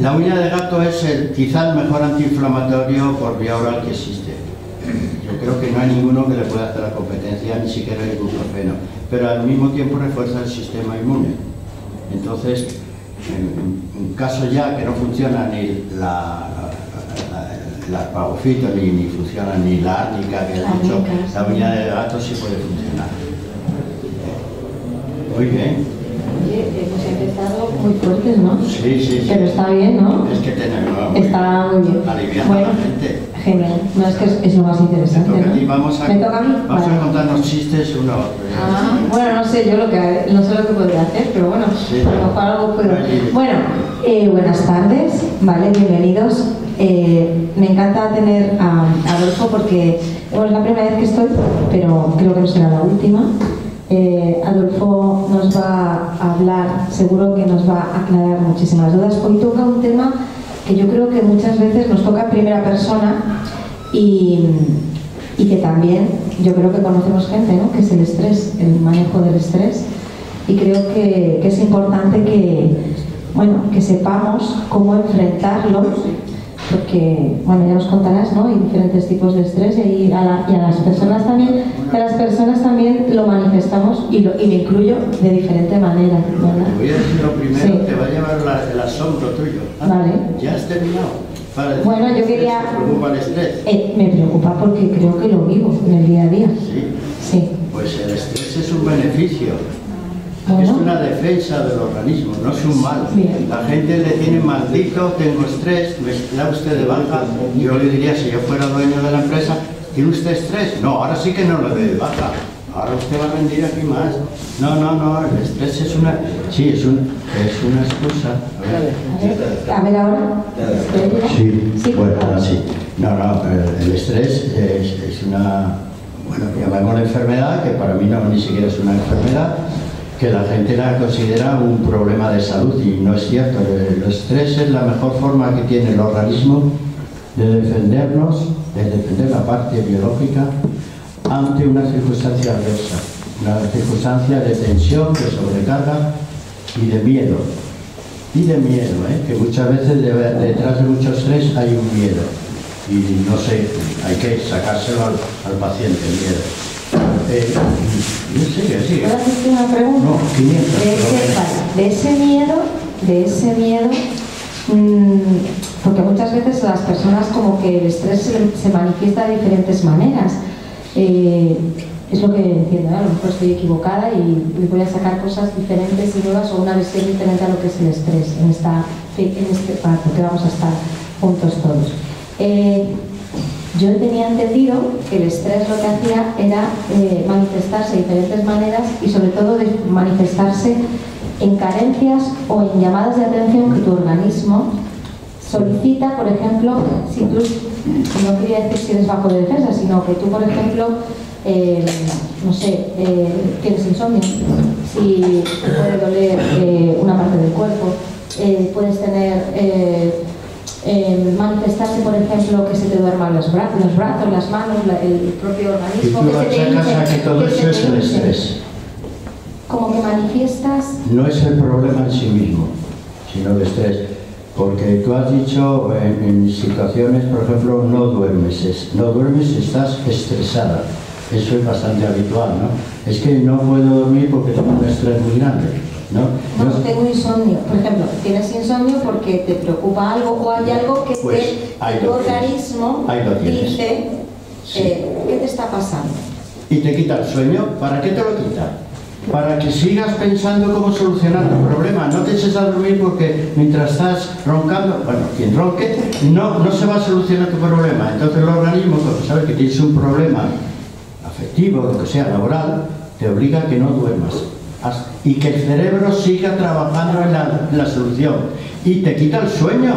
La uña de gato es quizá el mejor antiinflamatorio por vía oral que existe. Yo creo que no hay ninguno que le pueda hacer la competencia, ni siquiera el ibuprofeno, pero al mismo tiempo refuerza el sistema inmune. Entonces, en caso ya que no funciona ni la pagofito, ni funciona ni la árnica que has dicho, la uña de gato sí puede funcionar. Muy bien. Hemos empezado muy fuertes, ¿no? Sí. Pero está bien, ¿no? Es que tenemos está muy bien. Aliviando bueno, a la gente. Genial. No, es que es lo más interesante. Me toca a ti. ¿no? Vamos ¿Me toca a mí? Vamos a contarnos chistes uno a otro. Bueno, no sé yo no sé lo que podría hacer, pero bueno, sí. a lo mejor algo puedo. Bueno, buenas tardes, ¿vale? Bienvenidos. Me encanta tener a Adolfo porque es la primera vez que estoy, pero creo que no será la última. Adolfo nos va a hablar, seguro que nos va a aclarar muchísimas dudas. Hoy toca un tema que yo creo que muchas veces nos toca en primera persona y que también yo creo que conocemos gente, ¿no? Que es el estrés, el manejo del estrés, y creo que es importante que sepamos cómo enfrentarlo, porque bueno, ya nos contarás, ¿no? Hay diferentes tipos de estrés y a las personas también lo manifestamos y me incluyo de diferente manera, ¿verdad? Te voy a decir lo primero, sí. Te va a llevar el asombro tuyo. Vale. ¿Ya has terminado? Bueno, yo quería... ¿Te preocupa el estrés? Me preocupa porque creo que lo vivo en el día a día. Sí. Pues el estrés es un beneficio. Es una defensa del organismo, no es un mal. Bien. La gente le tiene maldito, tengo estrés, me da usted de baja. Yo le diría, si yo fuera dueño de la empresa, ¿tiene usted estrés? No, ahora sí que no lo doy de baja. Ahora usted va a rendir aquí más. No, el estrés es una... Sí, es una excusa. A ver ahora. Sí, bueno, sí. No, el estrés es una... Bueno, llamémosla enfermedad, que para mí no ni siquiera es una enfermedad, que la gente la considera un problema de salud y no es cierto. El estrés es la mejor forma que tiene el organismo de defendernos, de defender la parte biológica ante una circunstancia adversa, una circunstancia de tensión, de sobrecarga y de miedo. Que muchas veces detrás de mucho estrés hay un miedo y no sé, hay que sacárselo al paciente, el miedo. Sigue. ¿Puedo hacerte una pregunta? No, 500. De ese miedo, porque muchas veces las personas como que el estrés se manifiesta de diferentes maneras. Es lo que entiendo, ¿eh? A lo mejor estoy equivocada y voy a sacar cosas diferentes y nuevas o una visión diferente a lo que es el estrés en este parto, que vamos a estar juntos todos. Yo tenía entendido que el estrés lo que hacía era manifestarse de diferentes maneras y sobre todo de manifestarse en carencias o en llamadas de atención que tu organismo solicita. Por ejemplo, si tú, no quería decir si eres bajo de defensa, sino que tú, por ejemplo, no sé, tienes insomnio, si te puede doler una parte del cuerpo, puedes tener... manifestarse, por ejemplo, que se te duerman los brazos, las manos, el propio organismo. Y tú achacas a que todo eso es el estrés. Como que manifiestas... No es el problema en sí mismo, sino el estrés. Porque tú has dicho en situaciones, por ejemplo, no duermes, estás estresada. Eso es bastante habitual, ¿no? Es que no puedo dormir porque tengo un estrés muy grande. No, tengo insomnio. Por ejemplo, tienes insomnio porque te preocupa algo o hay algo que tu organismo dice ¿qué te está pasando? Y te quita el sueño. ¿Para qué te lo quita? Para que sigas pensando cómo solucionar tu problema. No te eches a dormir porque mientras estás roncando, bueno, quien ronque, no se va a solucionar tu problema. Entonces el organismo, cuando sabe que tienes un problema afectivo, lo que sea, laboral, te obliga a que no duermas. Y que el cerebro siga trabajando en la solución y te quita el sueño,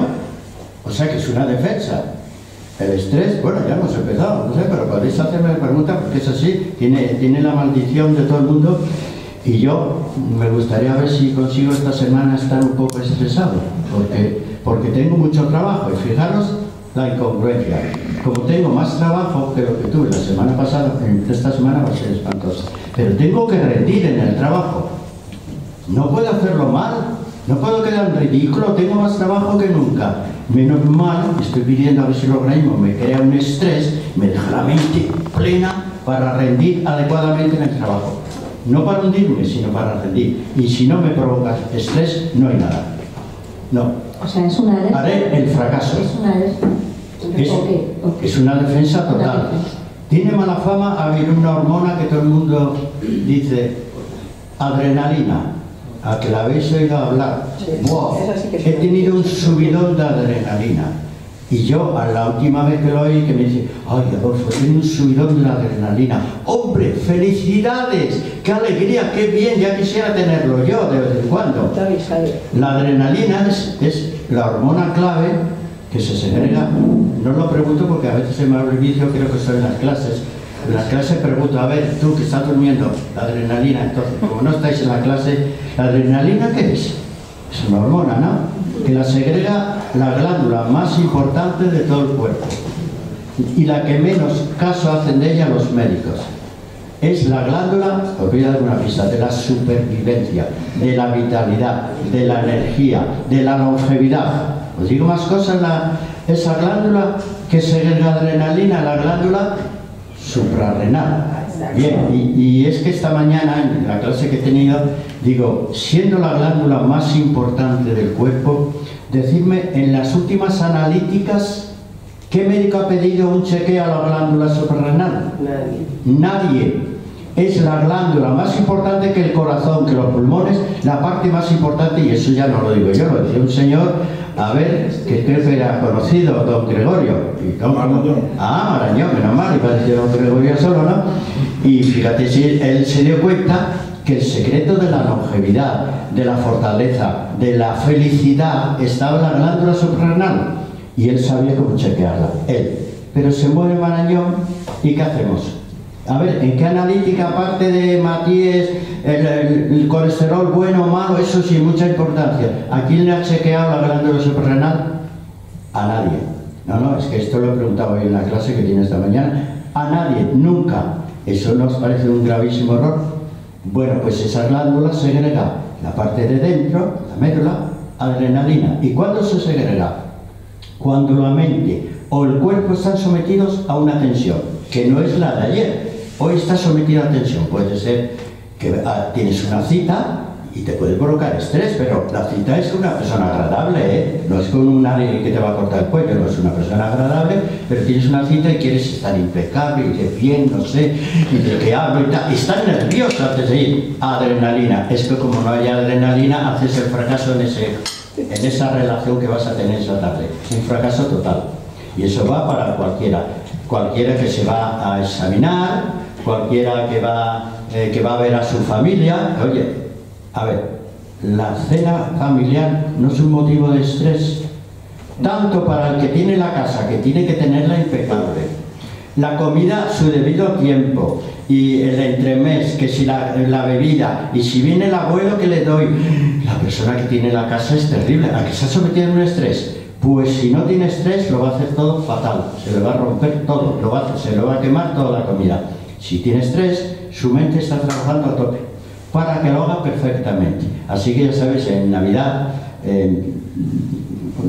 o sea que es una defensa. El estrés, bueno, ya hemos empezado, no sé, pero podéis hacerme preguntas porque es así, tiene la maldición de todo el mundo y yo me gustaría ver si consigo esta semana estar un poco estresado porque tengo mucho trabajo y fijaros la incongruencia. Como tengo más trabajo que lo que tuve la semana pasada, esta semana va a ser espantosa, pero tengo que rendir en el trabajo. No puedo hacerlo mal, No puedo quedar en ridículo, tengo más trabajo que nunca. Menos mal, estoy pidiendo a ver si el organismo me crea un estrés, me deja la mente plena para rendir adecuadamente en el trabajo. No para hundirme, sino para rendir. Y si no me provoca estrés, no hay nada. No. O sea, es una alerta. Haré el fracaso. Es una alerta. Es una defensa total. Tiene mala fama haber una hormona que todo el mundo dice, adrenalina. A que la habéis oído hablar. Sí, Wow, sí que he tenido un subidón de adrenalina. Y yo, a la última vez que lo oí, que me dice, ay, Adolfo, tengo un subidón de adrenalina. ¡Hombre, felicidades! ¡Qué alegría, qué bien! Ya quisiera tenerlo yo de vez en cuando. La adrenalina es la hormona clave que se segrega. No lo pregunto porque a veces se me olvida, creo que estoy en las clases. En la clase pregunto, a ver, tú que estás durmiendo, la adrenalina, entonces, como no estáis en la clase, ¿la adrenalina qué es? Es una hormona, ¿no? Que la segrega la glándula más importante de todo el cuerpo y la que menos caso hacen de ella los médicos. Es la glándula, os voy a dar una pista, de la supervivencia, de la vitalidad, de la energía, de la longevidad. Os digo más cosas, esa glándula que segrega adrenalina, la glándula suprarrenal. Bien, y es que esta mañana, en la clase que he tenido, digo, siendo la glándula más importante del cuerpo, decidme, en las últimas analíticas, ¿qué médico ha pedido un chequeo a la glándula suprarrenal? Nadie. Es la glándula más importante que el corazón, que los pulmones, la parte más importante, y eso ya no lo digo yo, lo decía un señor, a ver, que creo que era conocido, don Gregorio. Marañón, menos mal, iba a decir don Gregorio solo, ¿no? Y fíjate, si él se dio cuenta que el secreto de la longevidad, de la fortaleza, de la felicidad, estaba en la glándula suprarrenal. Y él sabía cómo chequearla, él. Pero se muere Marañón, ¿y qué hacemos? A ver, ¿en qué analítica, aparte de Matías, el colesterol bueno o malo, eso sí, mucha importancia? ¿A quién le ha chequeado la glándula suprarrenal? A nadie. No, es que esto lo he preguntado hoy en la clase que tiene esta mañana. A nadie, nunca. ¿Eso nos parece un gravísimo error? Bueno, pues esa glándula segrega la parte de dentro, la médula, adrenalina. ¿Y cuándo se segrega? Cuando la mente o el cuerpo están sometidos a una tensión, que no es la de ayer. Hoy está sometido a tensión. Puede ser que tienes una cita y te puede provocar estrés, pero la cita es con una persona agradable, ¿eh? No es con un alguien que te va a cortar el cuello, no es una persona agradable, pero tienes una cita y quieres estar impecable y de bien, no sé, y de que hablo y tal. Y estás nervioso antes de ir. Adrenalina. Es que como no hay adrenalina, haces el fracaso en esa relación que vas a tener esa tarde. Un fracaso total. Y eso va para cualquiera. Cualquiera que se va a examinar, cualquiera que va a ver a su familia. Oye, a ver, la cena familiar no es un motivo de estrés, tanto para el que tiene la casa, que tiene que tenerla impecable, la comida su debido tiempo, y el entremés, que si la bebida, y si viene el abuelo que le doy. La persona que tiene la casa es terrible. ¿A que se ha sometido a un estrés? Pues si no tiene estrés, lo va a hacer todo fatal, se le va a romper todo, se le va a quemar toda la comida. Si tiene estrés, su mente está trabajando a tope para que lo haga perfectamente. Así que ya sabéis, en Navidad,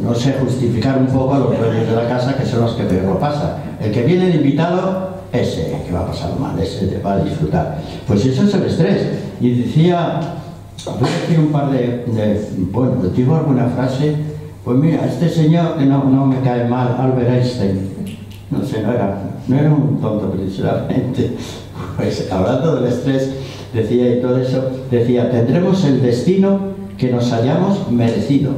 no sé, justificar un poco a los dueños de la casa, que son los que peor lo pasan. El que viene de invitado, ese que va a pasar mal, ese te va a disfrutar. Pues eso es el estrés. Y decía, voy a decir un par bueno, digo alguna frase. Pues mira, este señor que no me cae mal, Albert Einstein, no sé, no era un tonto precisamente. Pues hablando del estrés, decía, y todo eso, decía, tendremos el destino que nos hayamos merecido.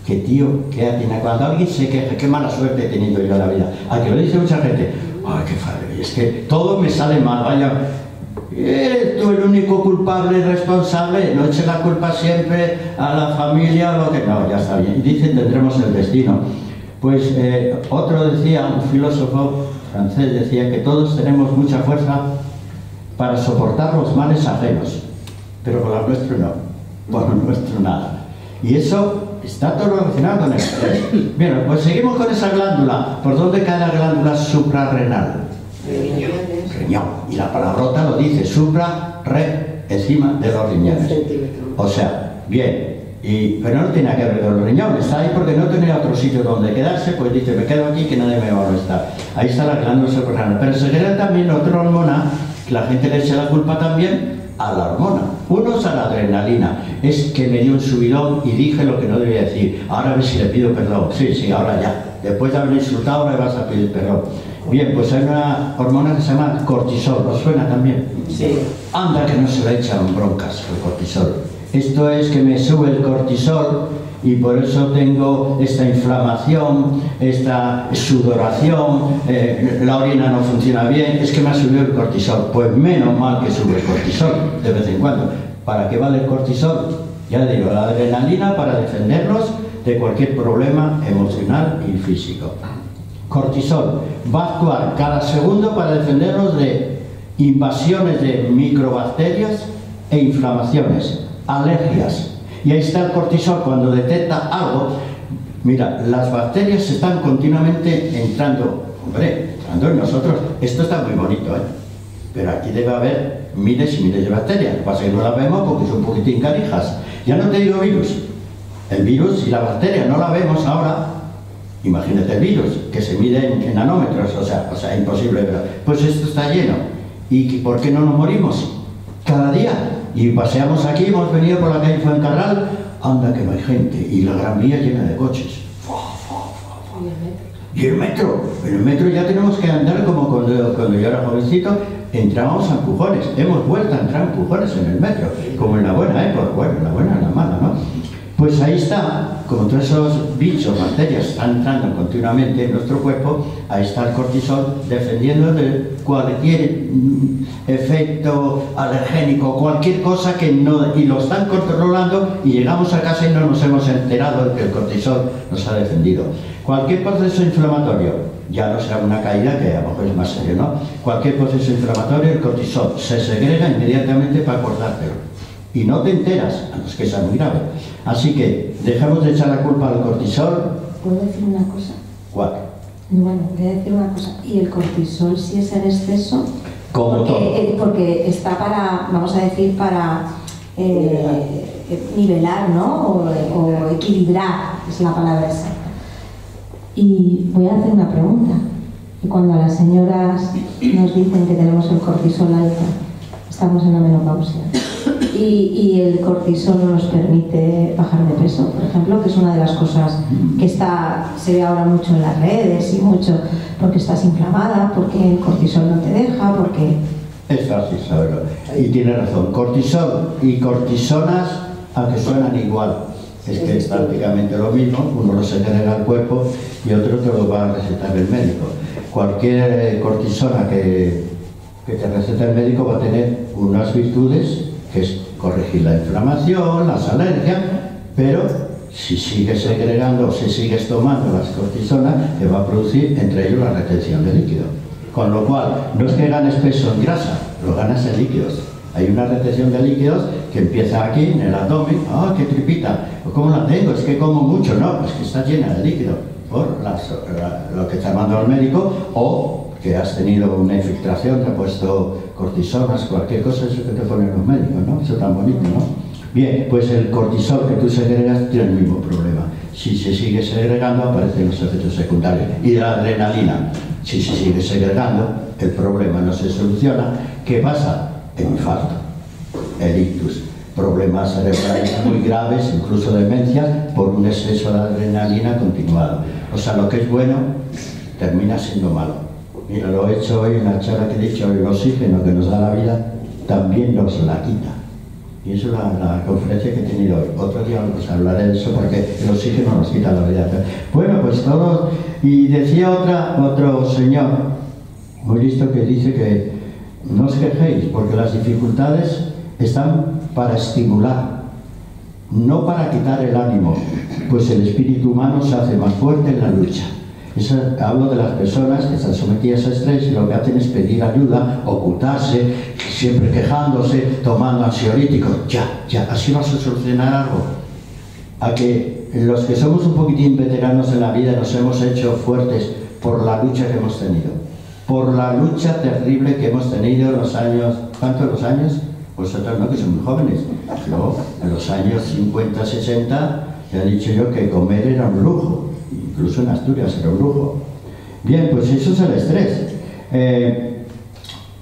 Que tío, que atina. Cuando alguien se queja, qué mala suerte he tenido yo en la vida. A que lo dice mucha gente, ay, qué padre, es que todo me sale mal, vaya. Eres tú el único culpable y responsable, no eches la culpa siempre a la familia o lo que... No, ya está bien. Y dicen, tendremos el destino. Pues otro decía, un filósofo francés decía que todos tenemos mucha fuerza para soportar los males ajenos, pero con los nuestros no, por los nuestros nada. Y eso está todo relacionado con el estrés. Bien, pues seguimos con esa glándula. ¿Por dónde cae la glándula suprarrenal? Riñón. Y la palabrota lo dice, supra, re, encima de los riñones. O sea, bien, Pero no tenía que ver con los riñones, está ahí porque no tenía otro sitio donde quedarse, pues dice, me quedo aquí que nadie me va a molestar. Ahí está la glándula suprarrenal. Pero se crea también otra hormona, que la gente le echa la culpa también a la hormona. Uno es a la adrenalina, es que me dio un subidón y dije lo que no debía decir. Ahora a ver si le pido perdón. Sí, ahora ya. Después de haber insultado, ahora vas a pedir perdón. Bien, pues hay una hormona que se llama cortisol. ¿Os suena también? Sí. Anda que no se le echan broncas el cortisol. Esto es que me sube el cortisol y por eso tengo esta inflamación, esta sudoración, la orina no funciona bien, es que me ha subido el cortisol. Pues menos mal que sube el cortisol de vez en cuando. ¿Para qué vale el cortisol? Ya digo, la adrenalina para defendernos de cualquier problema emocional y físico. Cortisol va a actuar cada segundo para defendernos de invasiones de microbacterias e inflamaciones, alergias. Y ahí está el cortisol cuando detecta algo. Mira, las bacterias están continuamente entrando en nosotros. Esto está muy bonito, pero aquí debe haber miles y miles de bacterias. Lo que pasa es que no las vemos porque son un poquitín canijas. Ya no te digo virus. El virus y la bacteria no la vemos ahora. Imagínate el virus, que se mide en nanómetros, o sea, imposible. Pues esto está lleno. ¿Y por qué no nos morimos? Cada día. Y paseamos aquí, hemos venido por la calle Fuencarral, anda que no hay gente, y la Gran Vía llena de coches. ¿Y el metro? En el metro ya tenemos que andar como cuando yo era jovencito, entrábamos a empujones. Hemos vuelto a entrar a empujones en el metro, como en la buena época. Bueno, en la buena, en la mala, ¿no? Pues ahí está, como todos esos bichos, bacterias están entrando continuamente en nuestro cuerpo, ahí está el cortisol defendiendo de cualquier efecto alergénico, cualquier cosa que no, y lo están controlando y llegamos a casa y no nos hemos enterado de que el cortisol nos ha defendido. Cualquier proceso inflamatorio, ya no será una caída que a lo mejor es más serio, ¿no? Cualquier proceso inflamatorio, el cortisol se segrega inmediatamente para cortártelo. Y no te enteras, a los que sea muy grave. Así que dejemos de echar la culpa al cortisol. ¿Puedo decir una cosa? ¿Cuál? Bueno, voy a decir una cosa. ¿Y el cortisol si es en exceso? Como todo. Porque está para, vamos a decir, para nivelar, ¿no? O equilibrar, es la palabra exacta. Y voy a hacer una pregunta. Y cuando a las señoras nos dicen que tenemos el cortisol alto, estamos en la menopausia. Y el cortisol no nos permite bajar de peso, por ejemplo, que es una de las cosas que se ve ahora mucho en las redes y mucho porque estás inflamada, porque el cortisol no te deja, porque... Es fácil saberlo. Y tiene razón. Cortisol y cortisonas, aunque suenan igual, es que es prácticamente lo mismo, uno lo segrega al cuerpo y otro te lo va a recetar el médico. Cualquier cortisona que te receta el médico va a tener unas virtudes, que es corregir la inflamación, las alergias, pero si sigues segregando o si sigues tomando las cortisonas, te va a producir entre ellos la retención de líquido. Con lo cual, no es que ganes peso en grasa, lo ganas en líquidos. Hay una retención de líquidos que empieza aquí, en el abdomen. ¡Ah, qué tripita! ¿Cómo la tengo? Es que como mucho. No, pues que está llena de líquido por lo que te ha mandado el médico, o que has tenido una infiltración, te ha puesto cortisonas, cualquier cosa, eso que te ponen los médicos, ¿no? Eso tan bonito, ¿no? Bien, pues el cortisol que tú segregas tiene el mismo problema. Si se sigue segregando, aparecen los efectos secundarios. Y la adrenalina, si se sigue segregando, el problema no se soluciona. ¿Qué pasa? El infarto, el ictus, problemas cerebrales muy graves, incluso demencia, por un exceso de adrenalina continuado. O sea, lo que es bueno termina siendo malo. Mira, lo he hecho hoy, una charla que he dicho, el oxígeno que nos da la vida también nos la quita. Y eso es la conferencia que he tenido hoy. Otro día os hablaré de eso porque el oxígeno nos quita la vida. Bueno, pues todo. Y decía otro señor muy listo que dice que no os quejéis porque las dificultades están para estimular, no para quitar el ánimo, pues el espíritu humano se hace más fuerte en la lucha. Hablo de las personas que están sometidas a estrés y lo que hacen es pedir ayuda, ocultarse, siempre quejándose, tomando ansiolíticos. Ya, así vas a solucionar algo. A que los que somos un poquitín veteranos en la vida nos hemos hecho fuertes por la lucha que hemos tenido. Por la lucha terrible que hemos tenido en los años, ¿cuántos los años? Vosotros no, que son muy jóvenes. Yo, en los años 50, 60, ya he dicho yo que comer era un lujo. Incluso en Asturias era un lujo. Bien, pues eso es el estrés.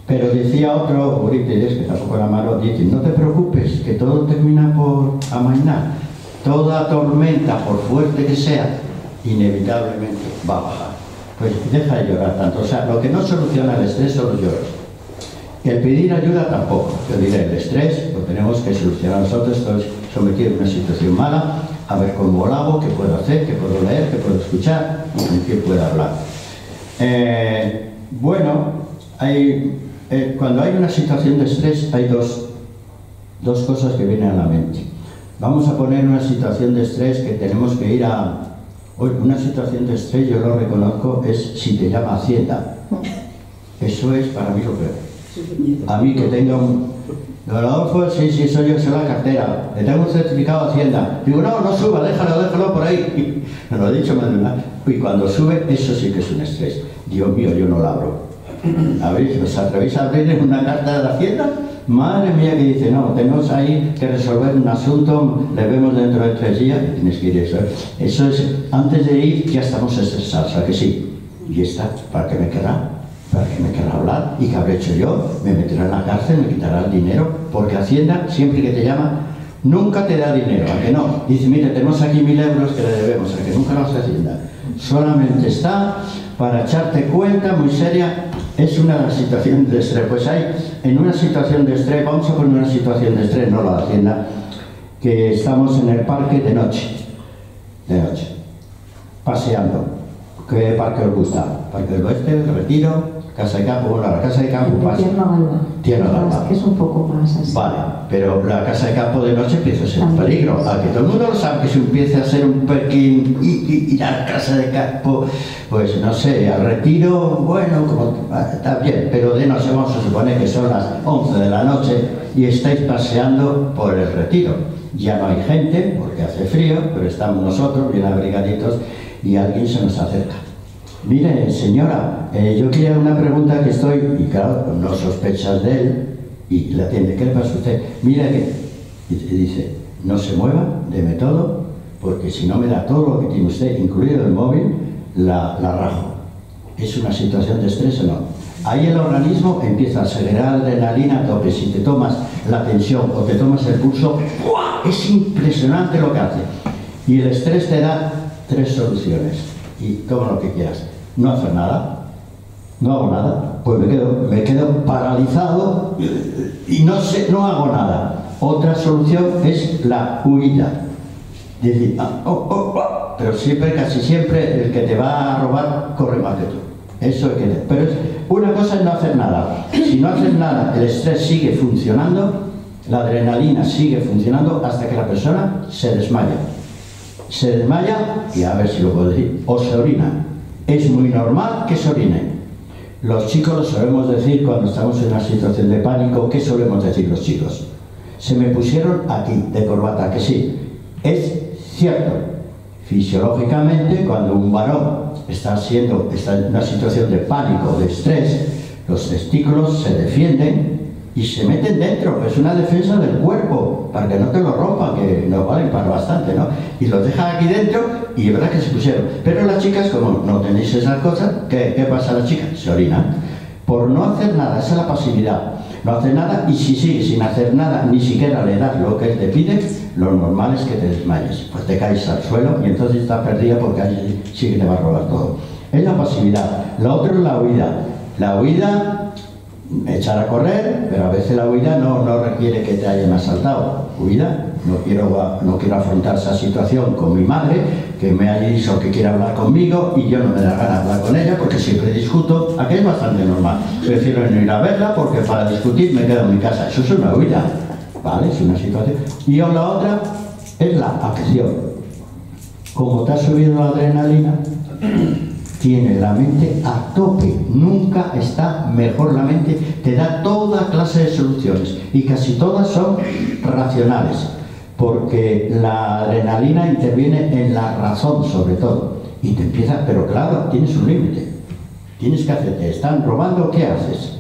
Pero decía otro, Eurípides, que tampoco era malo, dice, no te preocupes, que todo termina por amainar. Toda tormenta, por fuerte que sea, inevitablemente va a bajar. Pues deja de llorar tanto. O sea, lo que no soluciona el estrés son los lloros. El pedir ayuda tampoco. Yo diré, el estrés lo tenemos que solucionar nosotros. Estoy sometido a una situación mala, a ver cómo lo hago, qué puedo hacer, qué puedo leer, qué puedo escuchar, en qué puedo hablar. Bueno, cuando hay una situación de estrés hay dos cosas que vienen a la mente. Vamos a poner una situación de estrés que tenemos que ir a... Una situación de estrés, yo lo reconozco, es si te llama Hacienda. Eso es para mí lo peor. A mí que tenga un... Don Adolfo, sí, soy yo, soy la cartera. Le tengo un certificado de Hacienda. Digo, no suba, déjalo por ahí. Me lo he dicho más de una. Y cuando sube, eso sí que es un estrés. Dios mío, yo no lo abro. A ver, ¿os atrevéis a abrirle una carta de Hacienda? Madre mía, que dice, no, tenemos ahí que resolver un asunto, le vemos dentro de 3 días, y tienes que ir eso. Eso es, antes de ir ya estamos estresados, ¿a que sí? Y está, ¿para qué me querrá? ¿Para qué me querrá hablar? ¿Y qué habré hecho yo? Me meterá en la cárcel, me quitará el dinero, porque Hacienda, siempre que te llama, nunca te da dinero, ¿a que no? Dice, mire, tenemos aquí 1000 euros que le debemos, ¿a que nunca nos Hacienda? Solamente está para echarte cuenta, muy seria. Es una situación de estrés. Pues hay, en una situación de estrés, vamos a poner una situación de estrés, no la Hacienda, que estamos en el parque de noche, paseando. ¿Qué parque os gusta? Parque del Oeste, el Retiro, Casa de Campo. Bueno, la Casa de Campo pasa. Tierno Galva. Que es un poco más así. Vale, pero la Casa de Campo de noche empieza a ser un peligro. A que todo el mundo lo sabe, que si empieza a ser un Pekín y la Casa de Campo, pues no sé, al Retiro, bueno, como está bien, pero de noche vamos a suponer que son las 11 de la noche y estáis paseando por el Retiro. Ya no hay gente porque hace frío, pero estamos nosotros bien abrigaditos y alguien se nos acerca. Mire, señora, yo quería una pregunta que estoy, y claro, no sospechas de él, y le atiende, ¿qué le pasa a usted? Mira que, y dice, no se mueva, deme todo, porque si no me da todo lo que tiene usted, incluido el móvil, la rajo. ¿Es una situación de estrés o no? Ahí el organismo empieza a segregar adrenalina a tope. Si te tomas la tensión o te tomas el pulso, ¡buah!, es impresionante lo que hace. Y el estrés te da 3 soluciones. Y toma lo que quieras. No hacer nada. No hago nada. Pues me quedo paralizado y no hago nada. Otra solución es la huida. Decir, pero siempre, casi siempre, el que te va a robar corre más que tú. Eso es que... Pero una cosa es no hacer nada. Si no haces nada, el estrés sigue funcionando, la adrenalina sigue funcionando hasta que la persona se desmaya. Se desmaya, y a ver si lo puedo decir, o se orina. Es muy normal que se orinen. Los chicos lo solemos decir cuando estamos en una situación de pánico. ¿Qué solemos decir los chicos? Se me pusieron aquí, de corbata, que sí. Es cierto. Fisiológicamente, cuando un varón está en una situación de pánico, de estrés, los testículos se defienden y se meten dentro. Es una defensa del cuerpo, para que no te lo rompan, que nos valen para bastante, ¿no? Y los dejan aquí dentro y es verdad que se pusieron. Pero las chicas, como no tenéis esas cosas, ¿qué pasa a las chicas? Se orinan. Por no hacer nada, esa es la pasividad. No hacer nada, y si sigues sin hacer nada, ni siquiera le das lo que él te pide, lo normal es que te desmayes. Pues te caes al suelo y entonces estás perdida porque allí sí que te va a robar todo. Es la pasividad. Lo otro es la huida. La huida, echar a correr, pero a veces la huida no requiere que te hayan asaltado. Huida, no quiero afrontar esa situación con mi madre, que me ha dicho que quiere hablar conmigo y yo no me da ganas de hablar con ella porque siempre discuto. Aquí es bastante normal. Prefiero no ir a verla porque para discutir me quedo en mi casa. Eso es una huida, ¿vale? Es una situación. Y la otra es la acción. Como te ha subido la adrenalina, tiene la mente a tope, nunca está mejor la mente, te da toda clase de soluciones y casi todas son racionales, porque la adrenalina interviene en la razón sobre todo y te empieza, pero claro, tienes un límite, tienes que hacer, te están robando, ¿qué haces?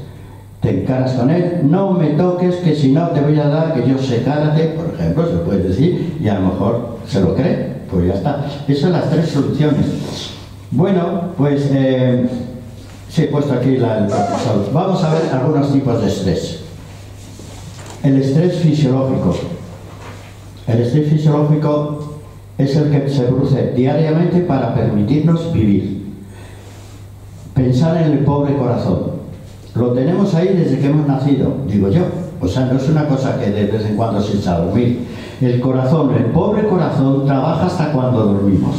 te encaras con él, no me toques que si no te voy a dar, que yo sé karate, por ejemplo, se puede decir, y a lo mejor se lo cree, pues ya está. Esas son las tres soluciones. Bueno, pues sí, he puesto aquí el profesor. Vamos a ver algunos tipos de estrés. El estrés fisiológico. El estrés fisiológico es el que se produce diariamente para permitirnos vivir. Pensar en el pobre corazón. Lo tenemos ahí desde que hemos nacido, digo yo. O sea, no es una cosa que de vez en cuando se echa a dormir. El corazón, el pobre corazón, trabaja hasta cuando dormimos.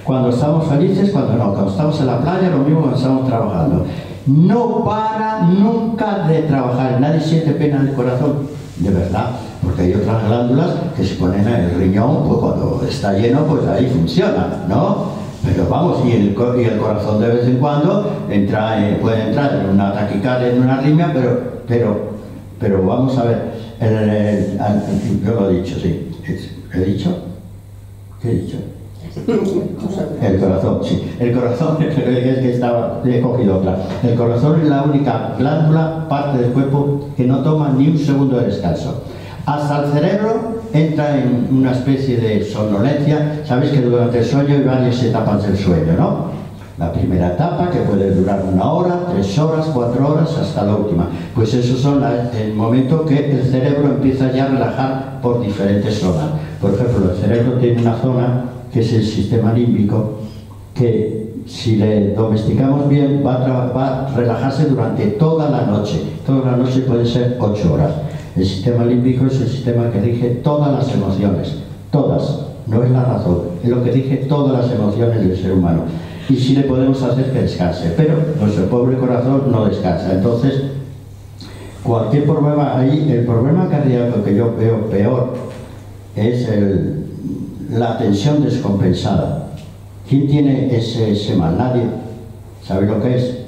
Cuando estamos felices, cuando no. Cuando estamos en la playa, lo mismo cuando estamos trabajando. No para nunca de trabajar. Nadie siente pena en el corazón, de verdad. Porque hay otras glándulas que se ponen en el riñón, pues cuando está lleno, pues ahí funciona, ¿no? Pero vamos, y el corazón de vez en cuando puede entrar en una taquicardia, en una arritmia, pero vamos a ver, yo lo he dicho, sí. ¿He dicho? ¿Qué he dicho? El corazón, sí. El corazón, es que he cogido otra. El corazón es la única glándula, parte del cuerpo, que no toma ni un segundo de descanso. Hasta el cerebro entra en una especie de somnolencia. Sabéis que durante el sueño hay varias etapas del sueño, ¿no? La primera etapa, que puede durar 1 hora, 3 horas, 4 horas, hasta la última. Pues esos son el momento que el cerebro empieza ya a relajar por diferentes zonas. Por ejemplo, el cerebro tiene una zona que es el sistema límbico, que si le domesticamos bien va a relajarse durante toda la noche. Toda la noche puede ser 8 horas. El sistema límbico es el sistema que rige todas las emociones, todas, no es la razón, es lo que rige todas las emociones del ser humano. Y sí le podemos hacer que descanse, pero nuestro pobre corazón no descansa. Entonces, cualquier problema ahí, el problema cardíaco que yo veo peor es la tensión descompensada. ¿Quién tiene ese mal? Nadie. ¿Sabe lo que es?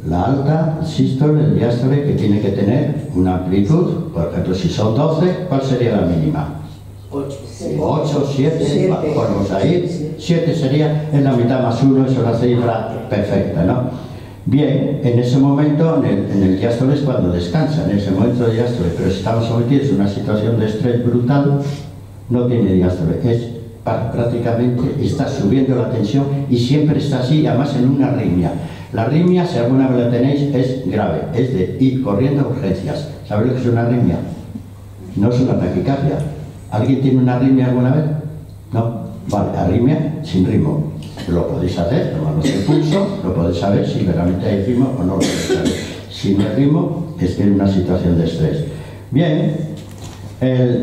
La alta, el sístole, el diástole, que tiene que tener una amplitud. Por ejemplo, si son 12, ¿cuál sería la mínima? 8, 7, ponemos ahí. 7 sería, es la mitad más 1, es una cifra perfecta, ¿no? Bien, en ese momento, en el diástole es cuando descansa, en ese momento de diástole, pero si estamos sometidos a una situación de estrés brutal, no tiene diástole, prácticamente está subiendo la tensión y siempre está así, además en una arritmia. La arritmia, si alguna vez la tenéis, es grave, es de ir corriendo a urgencias. ¿Sabéis lo que es una arritmia? No es una taquicardia. ¿Alguien tiene una arritmia alguna vez? No. Vale, arritmia sin ritmo. Lo podéis hacer, tomando el pulso, lo podéis saber si realmente hay ritmo o no lo podéis saber. Si no hay ritmo, es que en una situación de estrés. Bien,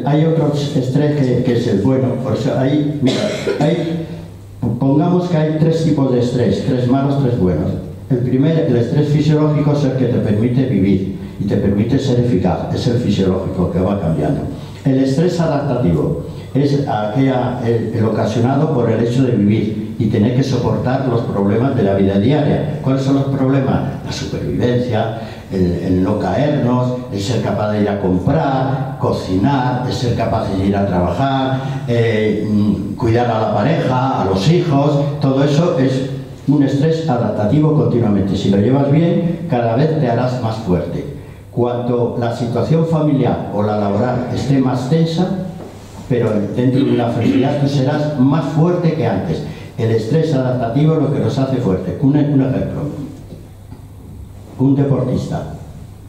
hay otro estrés que es el bueno. Por eso ahí, mira, pongamos que hay 3 tipos de estrés, 3 malos, 3 buenos. El estrés fisiológico es el que te permite vivir y te permite ser eficaz, es el fisiológico que va cambiando. El estrés adaptativo es el ocasionado por el hecho de vivir y tener que soportar los problemas de la vida diaria. ¿Cuáles son los problemas? La supervivencia, el no caernos, el ser capaz de ir a comprar, cocinar, el ser capaz de ir a trabajar, cuidar a la pareja, a los hijos. Todo eso es un estrés adaptativo continuamente. Si lo llevas bien, cada vez te harás más fuerte. Cuanto la situación familiar o la laboral esté más tensa, pero dentro de una felicidad, tú serás más fuerte que antes. El estrés adaptativo es lo que nos hace fuerte. Un ejemplo. Un deportista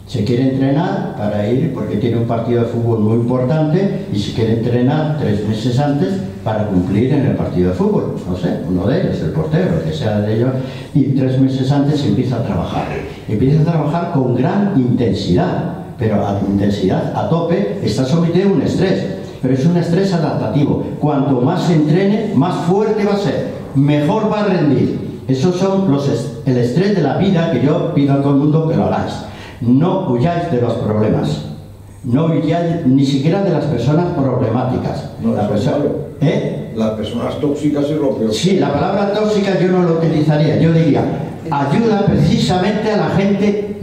se quiere entrenar para ir, porque tiene un partido de fútbol muy importante, y se quiere entrenar 3 meses antes para cumplir en el partido de fútbol. No sé, uno de ellos, el portero, el que sea de ellos, y 3 meses antes empieza a trabajar. Empieza a trabajar con gran intensidad, pero a intensidad a tope, está sometido a un estrés. Pero es un estrés adaptativo. Cuanto más se entrene, más fuerte va a ser, mejor va a rendir. Esos son el estrés de la vida que yo pido a todo el mundo que lo hagáis. No huyáis de los problemas. No huyáis ni siquiera de las personas problemáticas. No, la persona, las personas tóxicas es lo peor. Sí, la palabra tóxica yo no lo utilizaría, yo diría ayuda precisamente a la gente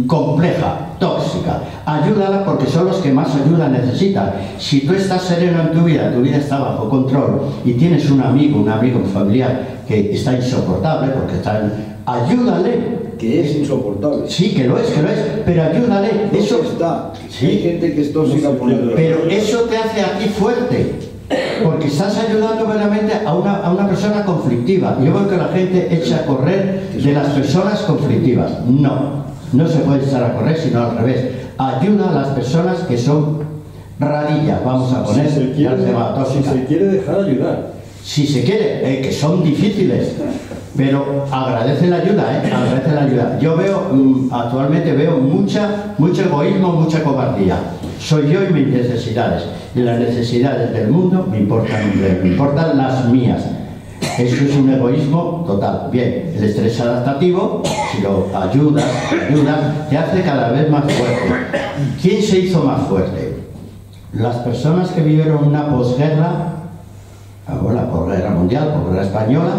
compleja, tóxica. Ayúdala porque son los que más ayuda necesitan. Si tú estás sereno en tu vida está bajo control y tienes un amigo, un familiar que está insoportable porque ayúdale. Que es insoportable. Sí, que lo es, pero ayúdale. Eso está. Sí. Hay gente que es tóxica por el... Pero eso te hace a ti fuerte. Porque estás ayudando verdaderamente a una persona conflictiva. Yo veo que la gente echa a correr de las personas conflictivas. No se puede echar a correr, sino al revés. Ayuda a las personas que son rarillas, vamos a poner. Si se quiere dejar ayudar. Si se quiere, que son difíciles. Pero agradece la ayuda, agradece la ayuda. Yo veo, actualmente veo mucho egoísmo, mucha cobardía. Soy yo y mis necesidades. Y las necesidades del mundo me importan las mías. Eso es un egoísmo total. Bien, el estrés adaptativo, si lo ayudas, te hace cada vez más fuerte. ¿Quién se hizo más fuerte? Las personas que vivieron una posguerra, o la posguerra mundial, posguerra española,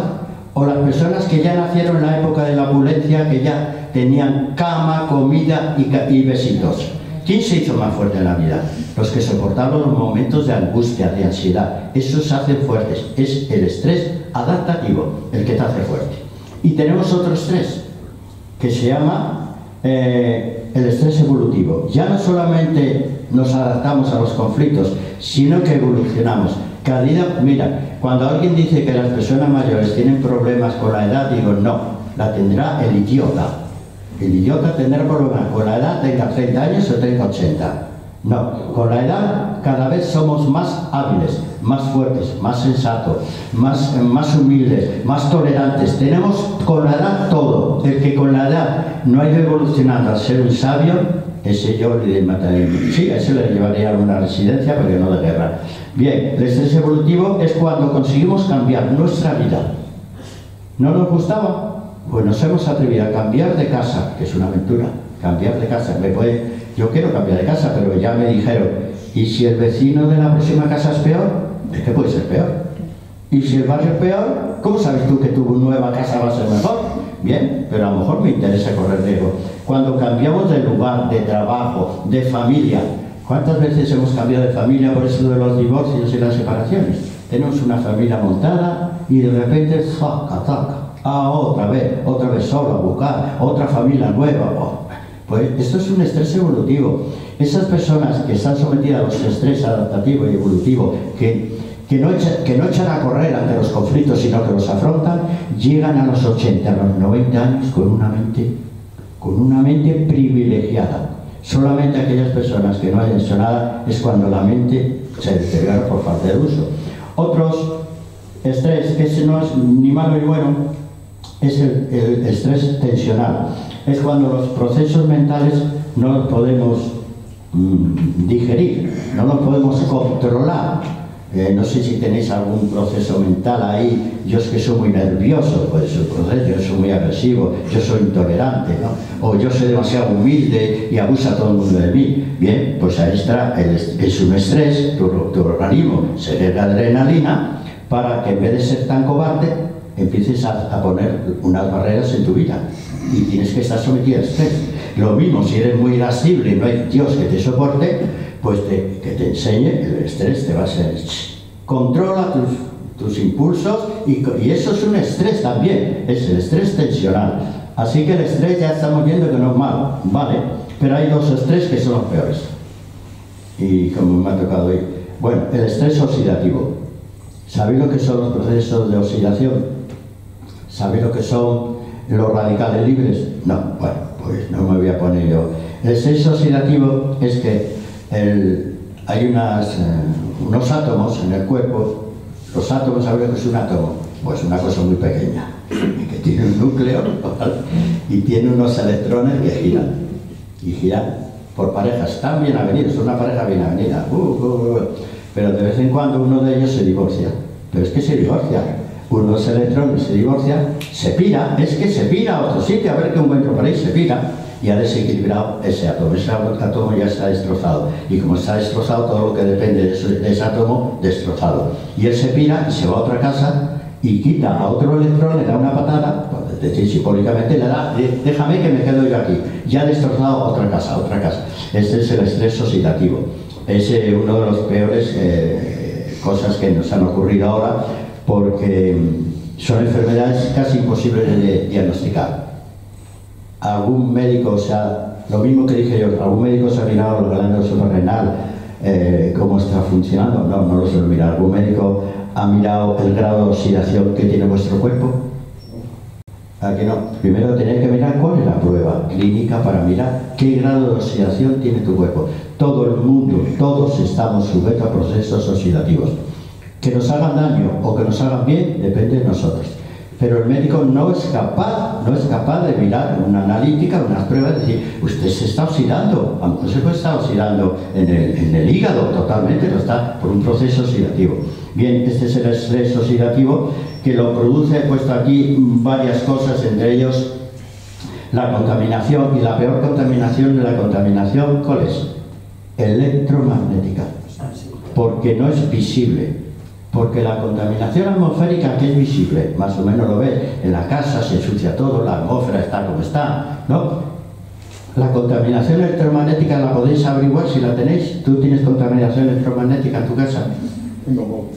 o las personas que ya nacieron en la época de la opulencia, que ya tenían cama, comida y besitos. ¿Quién se hizo más fuerte en la vida? Los que soportaron los momentos de angustia, de ansiedad. Esos hacen fuertes. Es el estrés adaptativo el que te hace fuerte. Y tenemos otro estrés, que se llama el estrés evolutivo. Ya no solamente nos adaptamos a los conflictos, sino que evolucionamos. Cada día, mira, cuando alguien dice que las personas mayores tienen problemas con la edad, digo, no, la tendrá el idiota. El idiota tendrá problemas con la edad, tenga 30 años o tenga 80. No, con la edad cada vez somos más hábiles, más fuertes, más sensatos, más humildes, más tolerantes. Tenemos con la edad todo. El que con la edad no ha ido evolucionando a ser un sabio, ese yo le mataría. Sí, a ese le llevaría a una residencia, pero no de guerra. Bien, el estrés evolutivo es cuando conseguimos cambiar nuestra vida. ¿No nos gustaba? Pues nos hemos atrevido a cambiar de casa, que es una aventura. Cambiar de casa. Yo quiero cambiar de casa, pero ya me dijeron, ¿y si el vecino de la próxima casa es peor? Es que puede ser peor. ¿Y si el barrio es peor? ¿Cómo sabes tú que tu nueva casa va a ser mejor? Bien, pero a lo mejor me interesa correr riesgo. Cuando cambiamos de lugar, de trabajo, de familia, ¿cuántas veces hemos cambiado de familia por eso de los divorcios y las separaciones? Tenemos una familia montada y de repente, otra vez solo a buscar, otra familia nueva. Pues esto es un estrés evolutivo. Esas personas que están sometidas a los estrés adaptativo y evolutivo, que no echan a correr ante los conflictos, sino que los afrontan, llegan a los 80, a los 90 años con una mente privilegiada. Solamente aquellas personas que no hayan hecho nada es cuando la mente se deteriora por falta de uso. Otros estrés, que ese no es ni malo ni bueno, es el estrés tensional. Es cuando los procesos mentales no los podemos digerir, no los podemos controlar. No sé si tenéis algún proceso mental ahí. Yo es que soy muy nervioso, pues el proceso, yo soy muy agresivo, yo soy intolerante, ¿no? O yo soy demasiado humilde y abusa todo el mundo de mí. Bien, pues ahí está, es un estrés, tu organismo segrega adrenalina para que en vez de ser tan cobarde, empieces a poner unas barreras en tu vida y tienes que estar sometido al estrés. Lo mismo, si eres muy irascible y no hay Dios que te soporte, pues que te enseñe, el estrés te va a ser... Controla tus impulsos y eso es un estrés también, es el estrés tensional. Así que el estrés ya estamos viendo que no es malo, ¿vale? Pero hay dos estrés que son los peores. Y como me ha tocado hoy, bueno, el estrés oxidativo. ¿Sabéis lo que son los procesos de oxidación? ¿Sabéis lo que son los radicales libres? No, bueno, pues no me voy a poner yo. El estrés oxidativo es que hay unos átomos en el cuerpo. Los átomos, ¿sabéis lo que es un átomo? Pues una cosa muy pequeña, que tiene un núcleo, ¿vale? Y tiene unos electrones que giran. Y giran por parejas. Están bien avenidos, son una pareja bien avenida. Pero de vez en cuando uno de ellos se divorcia. Pero es que se divorcia. Uno de los electrones se divorcia, se pira, es que se pira a otro sitio a ver qué encuentro por ahí, se pira. y ha desequilibrado ese átomo. Ese átomo ya está destrozado, y como está destrozado, todo lo que depende de ese átomo, destrozado. Y él se pira y se va a otra casa y quita a otro electrón, le da una patada, es decir, simbólicamente le da, déjame que me quedo yo aquí, ya ha destrozado otra casa, otra casa. Este es el estrés oxidativo. Es uno de los peores cosas que nos han ocurrido ahora, porque son enfermedades casi imposibles de diagnosticar. Algún médico, o sea, lo mismo que dije yo, algún médico se ha mirado la glándula suprarrenal, cómo está funcionando. No lo suelo mirar. Algún médico ha mirado el grado de oxidación que tiene vuestro cuerpo. Aquí no. Primero tenéis que mirar cuál es la prueba clínica para mirar qué grado de oxidación tiene tu cuerpo. Todo el mundo, todos estamos sujetos a procesos oxidativos. Que nos hagan daño o que nos hagan bien depende de nosotros. Pero el médico no es capaz de mirar una analítica, unas pruebas, de decir, usted se está oxidando. A lo mejor se puede estar oxidando en el hígado totalmente, lo está por un proceso oxidativo. Bien, este es el estrés oxidativo, que lo produce, he puesto aquí varias cosas, entre ellos la contaminación, y la peor contaminación de la contaminación, ¿cuál es? Electromagnética, porque no es visible. Porque la contaminación atmosférica, que es visible, más o menos lo ves, en la casa se ensucia todo, la atmósfera está como está, ¿no? La contaminación electromagnética la podéis averiguar si la tenéis. ¿Tú tienes contaminación electromagnética en tu casa? No.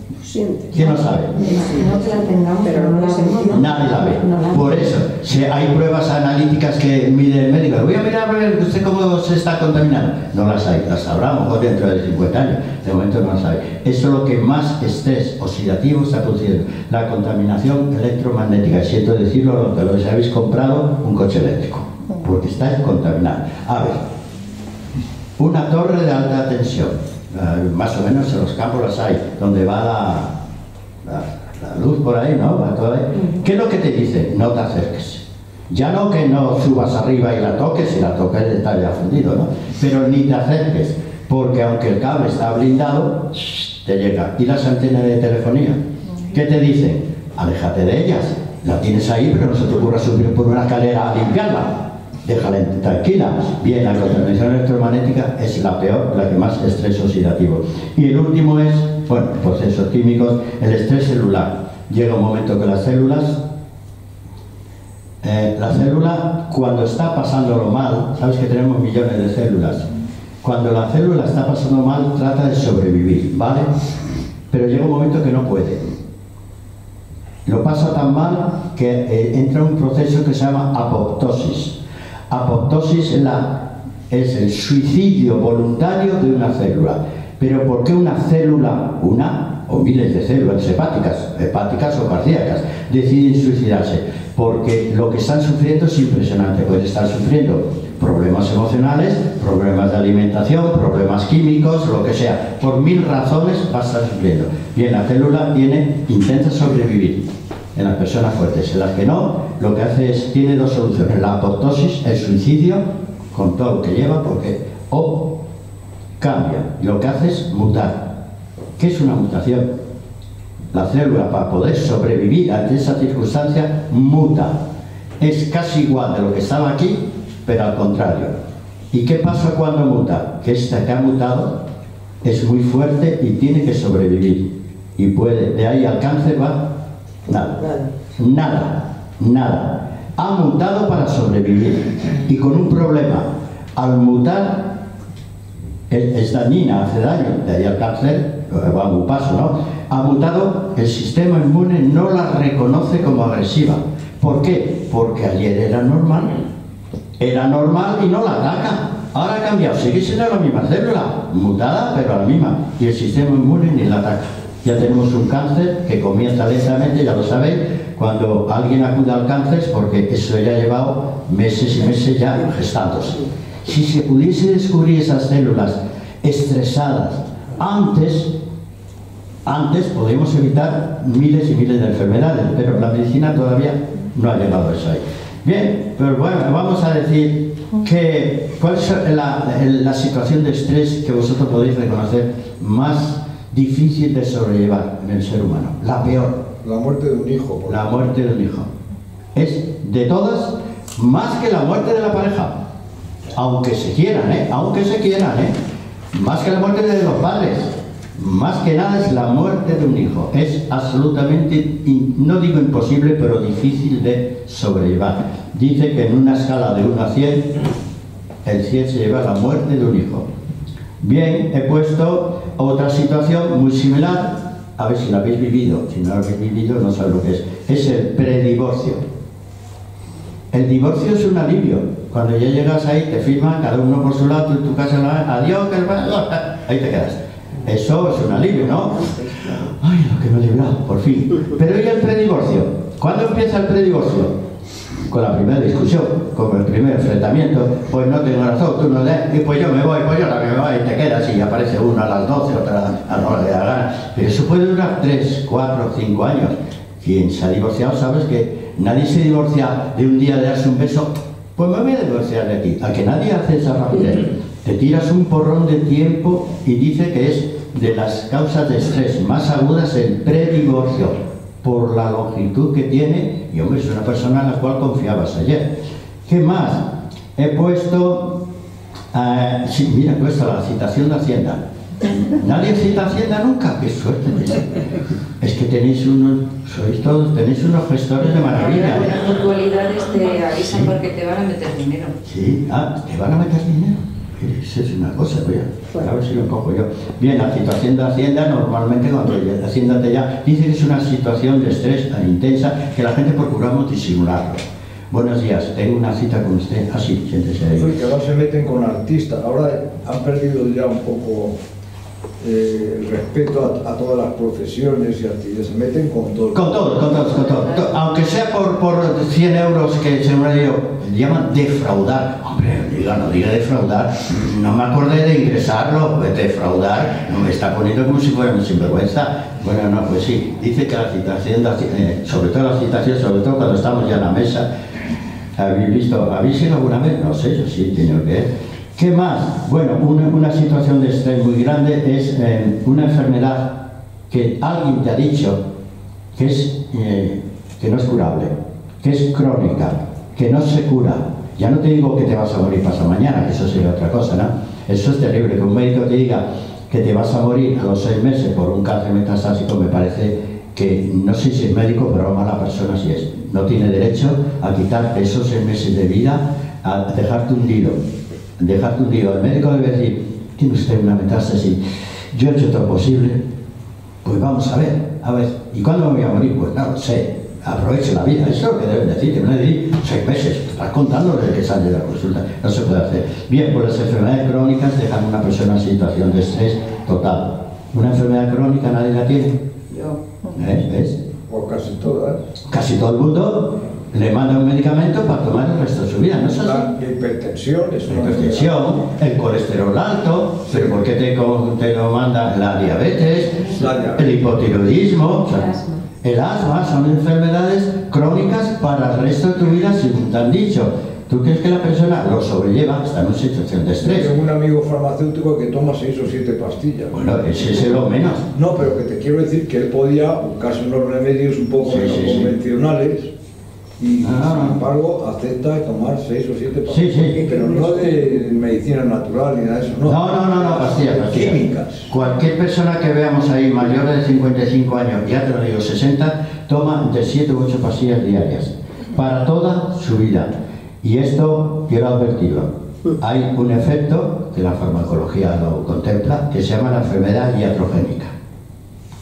¿Quién lo sabe? No que la tengamos, pero no la vemos, ¿no? Nadie la ve. Por eso, si hay pruebas analíticas que mide el médico, voy a mirar a ver usted cómo se está contaminando. No las hay, las sabrá a lo mejor dentro de 50 años. De momento no las sabe. Eso es lo que más estrés oxidativo está produciendo, la contaminación electromagnética. Y siento decirlo, lo que os habéis comprado un coche eléctrico, porque estáis contaminados. A ver, una torre de alta tensión. Más o menos en los campos las hay, donde va la luz por ahí, ¿no? Va todo ahí. ¿Qué es lo que te dice? No te acerques. Ya no que no subas arriba y la toques, si la toques está ya fundido, ¿no? Pero ni te acerques, porque aunque el cable está blindado, te llega. ¿Y las antenas de telefonía? ¿Qué te dicen? Aléjate de ellas. La tienes ahí, pero no se te ocurra subir por una escalera a limpiarla. Déjala tranquila. Bien, la contaminación electromagnética es la peor, la que más estrés oxidativo. Y el último es, bueno, procesos químicos, el estrés celular. Llega un momento que las células, la célula, cuando está pasándolo mal, sabes que tenemos millones de células, cuando la célula está pasando mal, trata de sobrevivir, ¿vale? Pero llega un momento que no puede. Lo pasa tan mal que entra un proceso que se llama apoptosis. Apoptosis es el suicidio voluntario de una célula. Pero ¿por qué una célula, una o miles de células hepáticas o cardíacas, deciden suicidarse? Porque lo que están sufriendo es impresionante. Pueden estar sufriendo problemas emocionales, problemas de alimentación, problemas químicos, lo que sea. Por 1000 razones va a estar sufriendo. Bien, la célula intenta sobrevivir. En las personas fuertes, en las que no, lo que hace es, tiene dos soluciones: la apoptosis, el suicidio, con todo lo que lleva, o cambia, y lo que hace es mutar. ¿Qué es una mutación? La célula, para poder sobrevivir ante esa circunstancia, muta. Es casi igual de lo que estaba aquí, pero al contrario. ¿Y qué pasa cuando muta? Que esta que ha mutado es muy fuerte y tiene que sobrevivir. Y puede, de ahí al cáncer va nada. Ha mutado para sobrevivir, y con un problema. Al mutar es dañina, hace daño, de ahí al cáncer va a un paso, ¿no? Ha mutado, el sistema inmune no la reconoce como agresiva. ¿Por qué? Porque ayer era normal y no la ataca. Ahora ha cambiado, sigue siendo la misma célula, mutada, pero la misma, y el sistema inmune ni la ataca. Ya tenemos un cáncer que comienza lentamente, ya lo sabéis. Cuando alguien acude al cáncer es porque eso ya ha llevado meses y meses ya gestándose. Si se pudiese descubrir esas células estresadas antes podemos evitar miles y miles de enfermedades, pero la medicina todavía no ha llegado a eso ahí. Bien, pero bueno, vamos a decir cuál es la situación de estrés que vosotros podéis reconocer más difícil de sobrellevar en el ser humano, la peor. La muerte de un hijo. La muerte de un hijo. Es de todas más que la muerte de la pareja. aunque se quieran, aunque se quieran, más que la muerte de los padres, más que nada es la muerte de un hijo. Es absolutamente, no digo imposible, pero difícil de sobrellevar. Dice que en una escala de 1 a 100, el 100 se lleva la muerte de un hijo. Bien, he puesto otra situación muy similar, a ver si la habéis vivido. Si no la habéis vivido, no sabéis lo que es. Es el predivorcio. El divorcio es un alivio. Cuando ya llegas ahí, te firman cada uno por su lado, tú en tu casa, adiós, que ahí te quedas. Eso es un alivio, ¿no? Ay, lo que me he librado, por fin. Pero ¿y el predivorcio? ¿Cuándo empieza el predivorcio? Con la primera discusión, con el primer enfrentamiento. Pues no tengo razón, tú no y pues yo me voy, pues yo también me voy, y te quedas y aparece uno a las 12, otra a la hora de la gana. Pero eso puede durar 3, 4, 5 años. Quien se ha divorciado sabes que nadie se divorcia de un día de darse un beso. Pues me voy a divorciar de ti. A que nadie hace esa rapidez. Te tiras un porrón de tiempo y dice que es de las causas de estrés más agudas el predivorcio, por la longitud que tiene, y hombre, es una persona en la cual confiabas ayer. ¿Qué más? He puesto, sí, mira, puesto la citación de Hacienda. ¿Nadie cita Hacienda nunca? ¡Qué suerte! Es que tenéis unos, sois todos, tenéis unos gestores de maravilla. Las mutualidades te avisan porque te van a meter dinero. Sí, te van a meter dinero. Eso es una cosa, voy a ver si lo cojo yo. Bien, la situación de Hacienda, normalmente cuando Hacienda te ya dice que es una situación de estrés tan intensa que la gente procuramos disimularlo. Buenos días, tengo una cita con usted. Ah, sí, siéntese ahí. Que ahora se meten con artistas, ahora han perdido ya un poco el respeto a todas las profesiones y actividades, se meten con todo. Con todo. Aunque sea por 100 euros que se me llaman defraudar. Hombre, no diga defraudar, no me acordé de ingresarlo, defraudar, no me está poniendo como si fuera un sinvergüenza. Bueno, no, pues sí, dice que la citación, sobre todo la citación, sobre todo cuando estamos ya en la mesa, ¿habéis ido alguna vez? No sé, yo sí, tengo que ver. ¿Qué más? Bueno, una situación de estrés muy grande es una enfermedad que alguien te ha dicho que no es curable, que es crónica, que no se cura. Ya no te digo que te vas a morir pasado mañana, que eso sería otra cosa, ¿no? Eso es terrible, que un médico te diga que te vas a morir a los 6 meses por un cáncer metastásico, me parece que, no sé si es médico, pero mala persona si es. No tiene derecho a quitarte esos 6 meses de vida, a dejarte hundido. El médico debe decir, tiene usted una metástasis, yo he hecho todo lo posible, pues vamos a ver, ¿y cuándo me voy a morir? Pues no lo sé, aproveche la vida, eso es lo que deben decir, que no le di 6 meses, estás contando desde que sale de la consulta, no se puede hacer. Bien, pues las enfermedades crónicas dejan a una persona en situación de estrés total. Una enfermedad crónica nadie la tiene. Yo. ¿Ves? O casi todas. Casi todo el mundo le manda un medicamento para tomar el resto de su vida, ¿no es así? La hipertensión es una Hipertensión, el colesterol alto, pero ¿por qué te lo manda? La diabetes, el hipotiroidismo, el asma, son enfermedades crónicas para el resto de tu vida, si te han dicho. ¿Tú crees que la persona lo sobrelleva? Está en una situación de estrés. Tengo un amigo farmacéutico que toma 6 o 7 pastillas. Bueno, ese es lo menos. No, pero que te quiero decir que él podía buscarse unos remedios un poco menos convencionales. Y sin embargo acepta tomar 6 o 7 pastillas, pero no de medicina natural ni nada de eso, no. No, pastillas. Químicas. Cualquier persona que veamos ahí mayor de 55 años, ya te lo digo, 60, toma de 7 u 8 pastillas diarias para toda su vida. Y esto quiero advertirlo. Hay un efecto que la farmacología lo contempla, que se llama la enfermedad iatrogénica.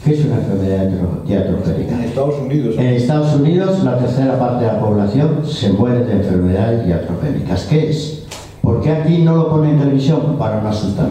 ¿Qué es una enfermedad iatrogénica? En Estados Unidos. En Estados Unidos, la tercera parte de la población se muere de enfermedades iatrogénicas. ¿Qué es? ¿Por qué aquí no lo ponen en televisión? Para no asustar.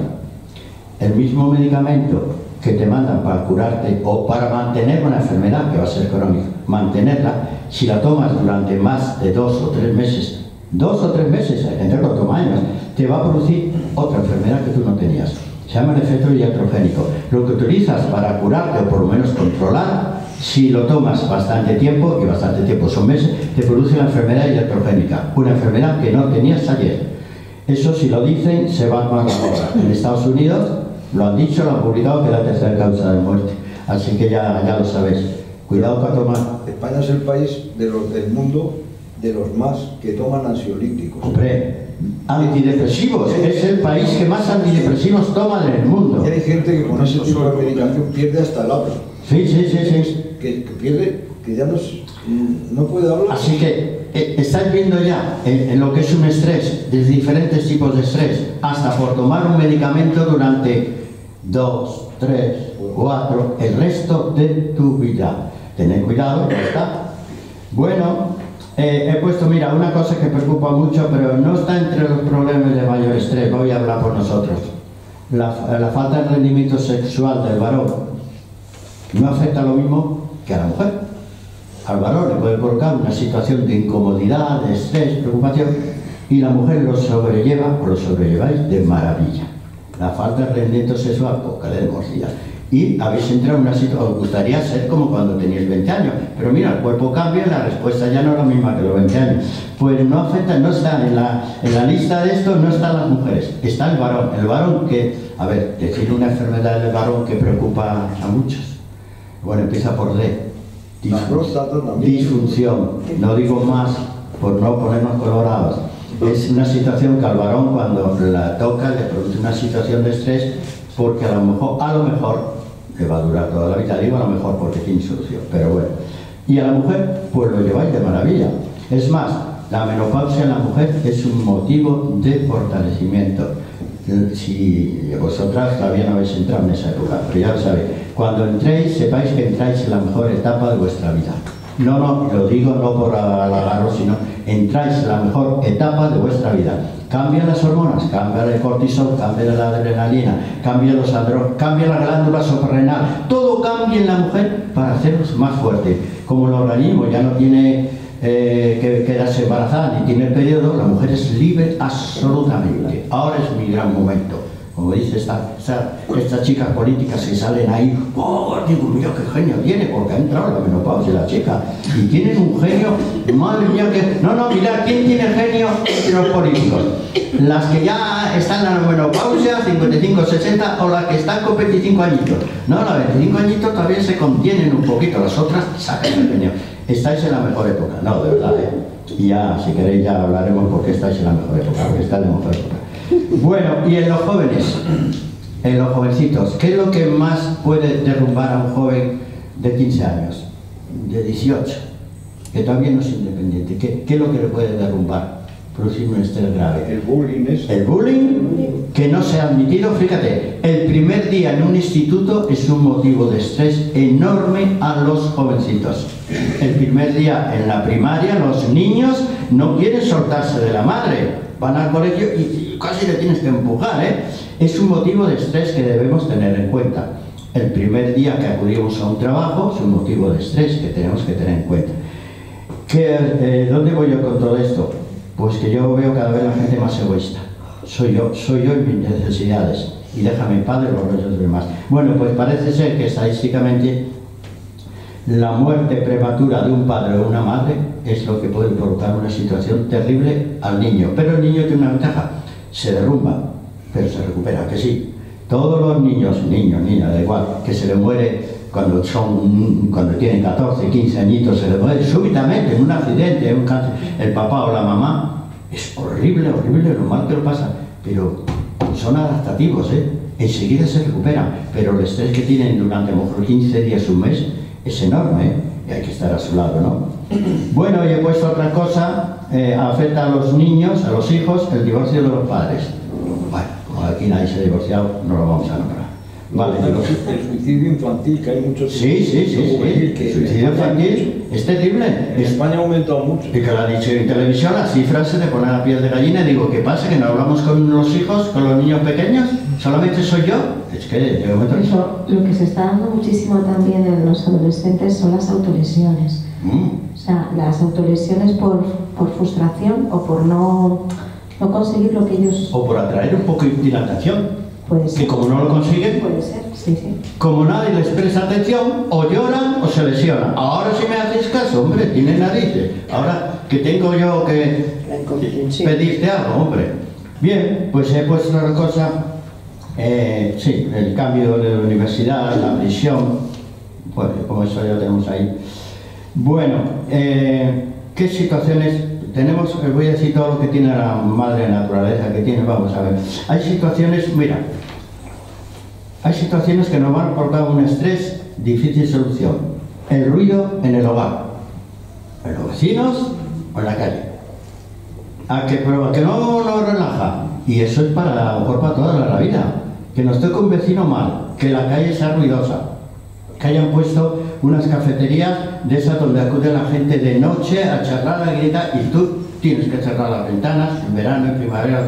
El mismo medicamento que te mandan para curarte o para mantener una enfermedad que va a ser crónica, mantenerla, si la tomas durante más de 2 o 3 meses, 2 o 3 meses, hay gente que lo toma años, te va a producir otra enfermedad que tú no tenías. Se llama el efecto iatrogénico. Lo que utilizas para curarte o por lo menos controlar, si lo tomas bastante tiempo, y bastante tiempo son meses, te produce la enfermedad iatrogénica, una enfermedad que no tenías ayer. Eso, si lo dicen, se va más ahora. En Estados Unidos lo han dicho, lo han publicado, que es la tercera causa de muerte. Así que ya lo sabéis. Cuidado para tomar. España es el país del mundo de los más que toman ansiolíticos. Hombre, antidepresivos. Es el país que más antidepresivos toma en el mundo. Hay gente que con ese tipo de medicación pierde hasta el habla. Sí. Que pierde, que ya no puede hablar. Así que estáis viendo ya en lo que es un estrés, de diferentes tipos de estrés, hasta por tomar un medicamento durante 2, 3, 4, el resto de tu vida. Tened cuidado, ya está. Bueno, he puesto, mira, una cosa que preocupa mucho, pero no está entre los problemas de mayor estrés, voy a hablar por nosotros. La falta de rendimiento sexual del varón no afecta lo mismo que a la mujer. Al varón le puede provocar una situación de incomodidad, de estrés, preocupación, y la mujer lo sobrelleva o lo sobrelleváis de maravilla. La falta de rendimiento sexual, pues que le demos ya. Y habéis entrado en una situación, os gustaría ser como cuando teníais 20 años, pero mira, el cuerpo cambia y la respuesta ya no es la misma que los 20 años. Pues no afecta, no está en la lista de esto, no están las mujeres, está el varón que, a ver, decir una enfermedad del varón que preocupa a muchos. Bueno, empieza por D. Disfunción. No digo más por no ponernos colorados. Es una situación que al varón cuando la toca le produce una situación de estrés porque a lo mejor le va a durar toda la vida, digo a lo mejor porque tiene solución, pero bueno. Y a la mujer pues lo lleváis de maravilla. Es más, la menopausia en la mujer es un motivo de fortalecimiento. Si vosotras todavía no habéis entrado en esa época, pero ya lo sabéis, cuando entréis, sepáis que entráis en la mejor etapa de vuestra vida. No, lo digo no por halagarlo, sino entráis en la mejor etapa de vuestra vida. Cambian las hormonas, cambia el cortisol, cambia la adrenalina, cambia los andrógenos, cambia la glándula suprarrenal, todo cambia en la mujer para haceros más fuerte. Como el organismo ya no tiene que quedarse embarazada ni tiene periodo, la mujer es libre absolutamente. Ahora es mi gran momento. Como dice estas chicas políticas que salen ahí, oh, digo, mira qué genio tiene, porque ha entrado la menopausia la chica. Y tienen un genio, madre mía, que... No, mirad, ¿quién tiene genio entre los políticos? Las que ya están en la menopausia, 55, 60, o las que están con 25 añitos. No, las 25 añitos todavía se contienen un poquito, las otras sacan el genio. Estáis en la mejor época, no, de verdad, Y ya, si queréis, ya hablaremos por qué estáis en la mejor época, porque está en la mejor época. Bueno, y en los jóvenes, en los jovencitos, ¿qué es lo que más puede derrumbar a un joven de 15 años, de 18, que todavía no es independiente? ¿Qué es lo que le puede derrumbar? Producir un estrés grave. El bullying es... El bullying, que no se ha admitido, fíjate, el primer día en un instituto es un motivo de estrés enorme a los jovencitos. El primer día en la primaria los niños no quieren soltarse de la madre. Van al colegio y casi le tienes que empujar, Es un motivo de estrés que debemos tener en cuenta. El primer día que acudimos a un trabajo es un motivo de estrés que tenemos que tener en cuenta. ¿Dónde voy yo con todo esto? Pues que yo veo cada vez la gente más egoísta. Soy yo y mis necesidades. Y déjame en paz de los rollos de los demás. Bueno, pues parece ser que estadísticamente la muerte prematura de un padre o una madre es lo que puede provocar una situación terrible al niño. Pero el niño tiene una ventaja, se derrumba, pero se recupera, que sí. Todos los niños, niñas, da igual, que se le muere cuando tienen 14, 15 añitos, se le muere súbitamente en un accidente, en un cáncer, el papá o la mamá. Es horrible lo mal que lo pasa, pero son adaptativos, enseguida se recuperan, pero el estrés que tienen durante a lo mejor 15 días, un mes, es enorme, y hay que estar a su lado, ¿no? Bueno, y he puesto otra cosa, afecta a los niños, a los hijos, el divorcio de los padres. Bueno, como aquí nadie se ha divorciado, no lo vamos a nombrar. Vale, el suicidio infantil, que hay muchos... Sí. El suicidio infantil es terrible. En España ha aumentado mucho. Y que lo ha dicho en televisión, las cifras se te ponen la piel de gallina y digo, ¿qué pasa? ¿Que no hablamos con los hijos, con los niños pequeños? ¿Solamente soy yo? Es que de momento... Lo que se está dando muchísimo también en los adolescentes son las autolesiones. O sea, las autolesiones por frustración o por no conseguir lo que ellos... O por atraer un poco de dilatación. Puede ser. Que como no lo consiguen, puede ser, sí. Como nadie les presta atención, o lloran o se lesionan. Ahora sí me hacéis caso, hombre, tiene narices. Ahora que tengo yo que pedirte algo, hombre. Bien, pues he puesto una cosa, sí, el cambio de la universidad, la prisión, pues como eso ya lo tenemos ahí. Bueno, ¿qué situaciones tenemos, voy a decir todo lo que tiene la madre naturaleza, que tiene, vamos a ver. Hay situaciones, mira, hay situaciones que nos van a provocar un estrés difícil de solución. El ruido en el hogar, en los vecinos o en la calle. Pero que no nos relaja. Y eso es para, a lo mejor para toda la vida. Que nos toque un vecino mal, que la calle sea ruidosa, que hayan puesto unas cafeterías de esas donde acude la gente de noche a charlar, a gritar, y tú tienes que cerrar las ventanas en verano, en primavera,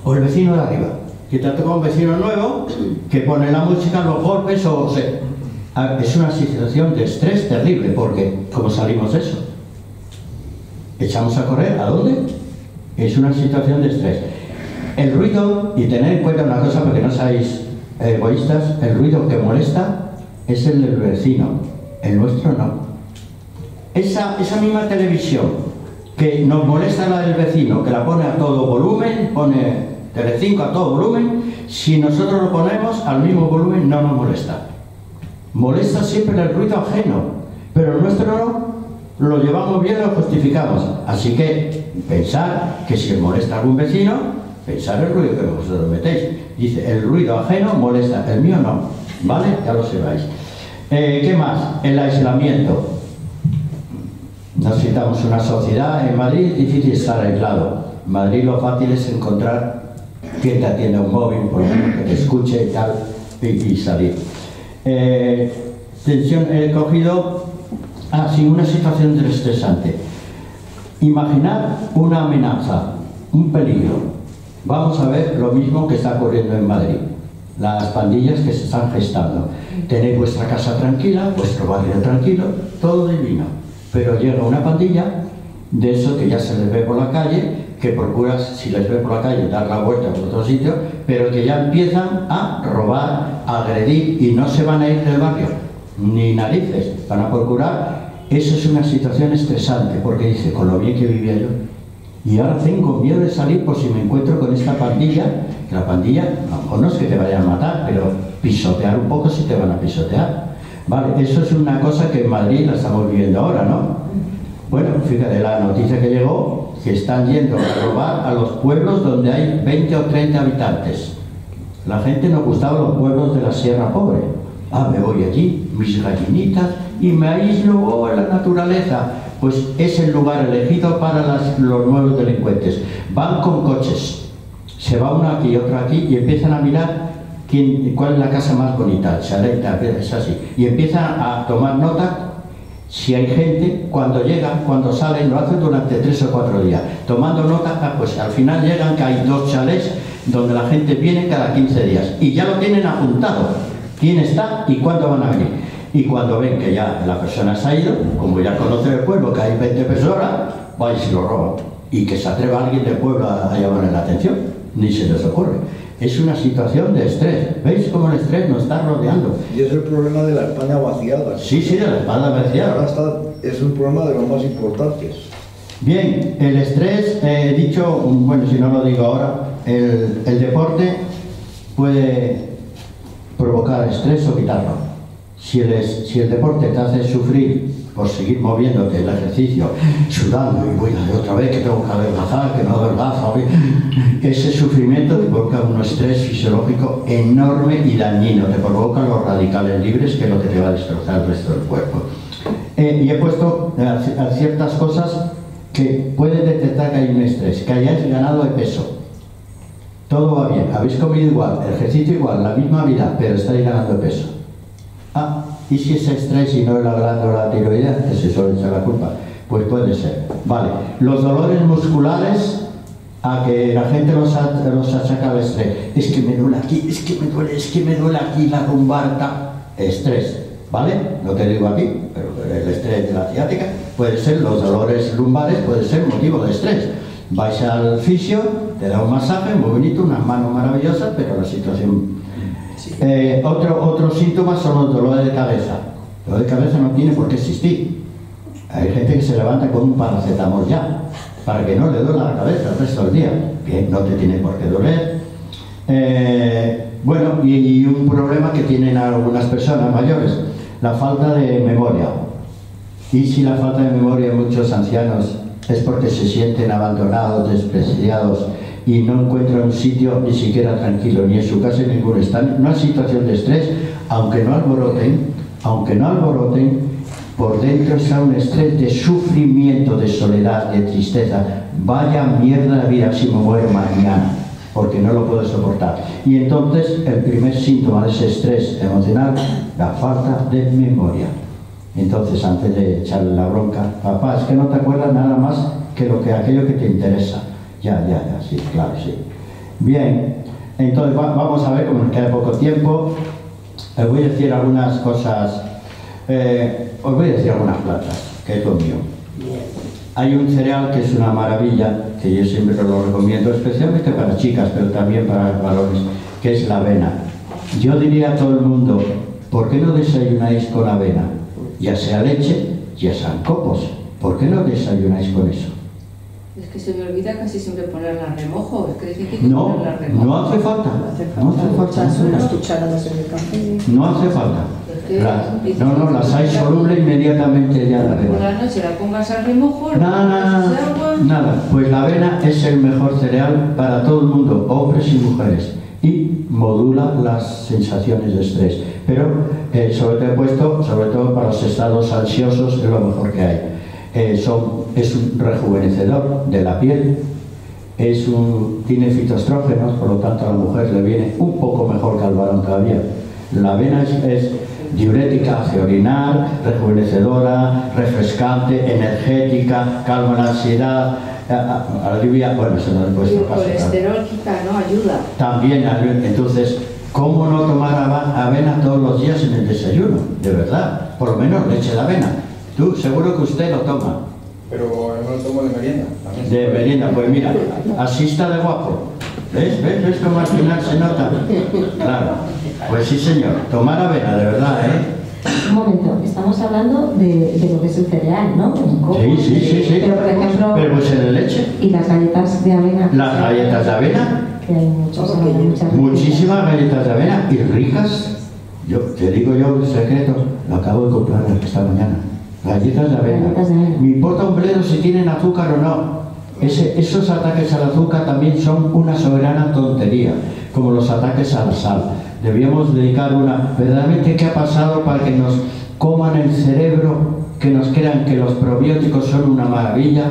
o el vecino de arriba, que te ha tocado un vecino nuevo que pone la música, los golpes, o sea, es una situación de estrés terrible, porque ¿cómo salimos de eso? ¿Echamos a correr? ¿A dónde? Es una situación de estrés. El ruido, y tened en cuenta una cosa porque no seáis egoístas, el ruido que molesta es el del vecino, el nuestro no. Esa misma televisión que nos molesta la del vecino, que la pone a todo volumen, pone Telecinco a todo volumen, si nosotros lo ponemos al mismo volumen no nos molesta. Molesta siempre el ruido ajeno, pero el nuestro no, lo llevamos bien, lo justificamos. Así que pensar que si os molesta algún vecino, pensar el ruido que vosotros metéis. Dice, el ruido ajeno molesta, el mío no. ¿Vale? Ya lo sepáis. ¿Qué más? El aislamiento. Necesitamos una sociedad. En Madrid es difícil estar aislado. En Madrid lo fácil es encontrar quien te atienda un móvil, por ejemplo, que te escuche y tal, y salir. He cogido una situación estresante. Imaginar una amenaza, un peligro. Vamos a ver lo mismo que está ocurriendo en Madrid. Las pandillas que se están gestando. Tenéis vuestra casa tranquila, vuestro barrio tranquilo, todo divino. Pero llega una pandilla de eso que ya se les ve por la calle, que procuras, si les ve por la calle, dar la vuelta por otro sitio, pero que ya empiezan a robar, a agredir y no se van a ir del barrio, ni narices, van a procurar. Eso es una situación estresante, porque dice, con lo bien que vivía yo, y ahora tengo miedo de salir por si me encuentro con esta pandilla, que la pandilla, a lo mejor no es que te vayan a matar, pero pisotear un poco si te van a pisotear. Vale, eso es una cosa que en Madrid la estamos viviendo ahora, ¿no? Bueno, fíjate, la noticia que llegó, que están yendo a robar a los pueblos donde hay 20 o 30 habitantes. La gente nos gustaba los pueblos de la Sierra Pobre. Me voy allí, mis gallinitas, y me aíslo en la naturaleza. Pues es el lugar elegido para los nuevos delincuentes. Van con coches, se va uno aquí y otro aquí y empiezan a mirar cuál es la casa más bonita, Chaleta, es así. Y empiezan a tomar nota si hay gente, cuando llegan, cuando salen, lo hacen durante 3 o 4 días. Tomando nota, pues al final llegan que hay 2 chalés donde la gente viene cada 15 días. Y ya lo tienen apuntado, quién está y cuándo van a venir. Y cuando ven que ya la persona se ha ido, como ya conocen el pueblo, que hay 20 personas, vais y lo roban. Y que se atreva alguien del pueblo a llamarle la atención, ni se les ocurre. Es una situación de estrés. ¿Veis cómo el estrés nos está rodeando? Y es el problema de la España vaciada. Sí, de la España vaciada. Ahora es un problema de los más importantes. Bien, el estrés, he dicho, bueno, si no lo digo ahora, el deporte puede provocar estrés o quitarlo. Si el deporte te hace sufrir por seguir moviéndote, el ejercicio, sudando y voy otra vez que tengo que adelgazar, que no adelgazo, ese sufrimiento te provoca un estrés fisiológico enorme y dañino, te provoca los radicales libres, que es lo que te va a destrozar el resto del cuerpo. Y he puesto a ciertas cosas que pueden detectar que hay un estrés, que hayáis ganado de peso. Todo va bien, habéis comido igual, ejercicio igual, la misma vida, pero estáis ganando de peso. ¿Y si es estrés y no es la glándula tiroidea, que se suele echar la culpa? Pues puede ser. Vale, los dolores musculares, a que la gente los achaca al estrés. Es que me duele aquí, es que me duele aquí la lumbar, estrés, ¿vale? No te digo aquí, pero el estrés de la ciática puede ser, los dolores lumbares puede ser motivo de estrés. Vais al fisio, te da un masaje muy bonito, unas manos maravillosas, pero la situación... Otro síntoma son los dolores de cabeza. El dolor de cabeza no tiene por qué existir. Hay gente que se levanta con un paracetamol ya, para que no le duela la cabeza el resto del día. Bien, no te tiene por qué doler. Bueno, y un problema que tienen algunas personas mayores, la falta de memoria. Y si la falta de memoria de muchos ancianos es porque se sienten abandonados, despreciados y no encuentran un sitio ni siquiera tranquilo, ni en su casa ni ninguno, están en una situación de estrés, aunque no alboroten, por dentro está un estrés de sufrimiento, de soledad, de tristeza. Vaya mierda de vida si me muero mañana, porque no lo puedo soportar. Y entonces el primer síntoma de ese estrés emocional, la falta de memoria. Entonces, antes de echarle la bronca, papá, es que no te acuerdas nada más que aquello que te interesa. Ya, sí, claro, sí. Bien, entonces vamos a ver, como nos queda poco tiempo, os voy a decir algunas cosas, os voy a decir algunas plantas, que es lo mío. Hay un cereal que es una maravilla, que yo siempre lo recomiendo, especialmente para chicas, pero también para varones, que es la avena. Yo diría a todo el mundo, ¿por qué no desayunáis con avena? Ya sea leche, ya sean copos. ¿Por qué no desayunáis con eso? Es que se me olvida casi siempre ponerla a remojo. Es que dicen que No, ponerla a remojo. no hace falta. No hace falta. Unas cucharadas en el café. No hace falta. No, las hay soluble inmediatamente ya la Por avena. la noche la pongas a remojo, Nada. Pues la avena es el mejor cereal para todo el mundo, hombres y mujeres. Y modula las sensaciones de estrés. Pero sobre todo para los estados ansiosos es lo mejor que hay. Es un rejuvenecedor de la piel, tiene fitoestrógenos, por lo tanto a la mujer le viene un poco mejor que al varón todavía. La avena es diurética, hace orinar, rejuvenecedora, refrescante, energética, calma la ansiedad, alivia, bueno, eso no le puede el colesterol quita, ¿no? Ayuda. También, entonces, ¿cómo no tomar avena todos los días en el desayuno? De verdad, por lo menos leche de avena. Tú, seguro que usted lo toma. Pero no lo tomo de merienda. De merienda, pues mira, así está de guapo. ¿Ves cómo al final se nota? Claro, pues sí señor, tomar avena, de verdad, Un momento, estamos hablando de lo que es el cereal, ¿no? Sí. Pero por ejemplo... Pero pues en la leche. ¿Y las galletas de avena? Las galletas de avena. Que hay muchas Muchísimas galletas de avena y ricas. Te digo yo un secreto, lo acabo de comprar esta mañana. Galletas de avena. Me importa un bledo si tienen azúcar o no. Esos ataques al azúcar también son una soberana tontería, como los ataques a la sal. Debíamos dedicar verdaderamente qué ha pasado para que nos coman el cerebro, que nos crean que los probióticos son una maravilla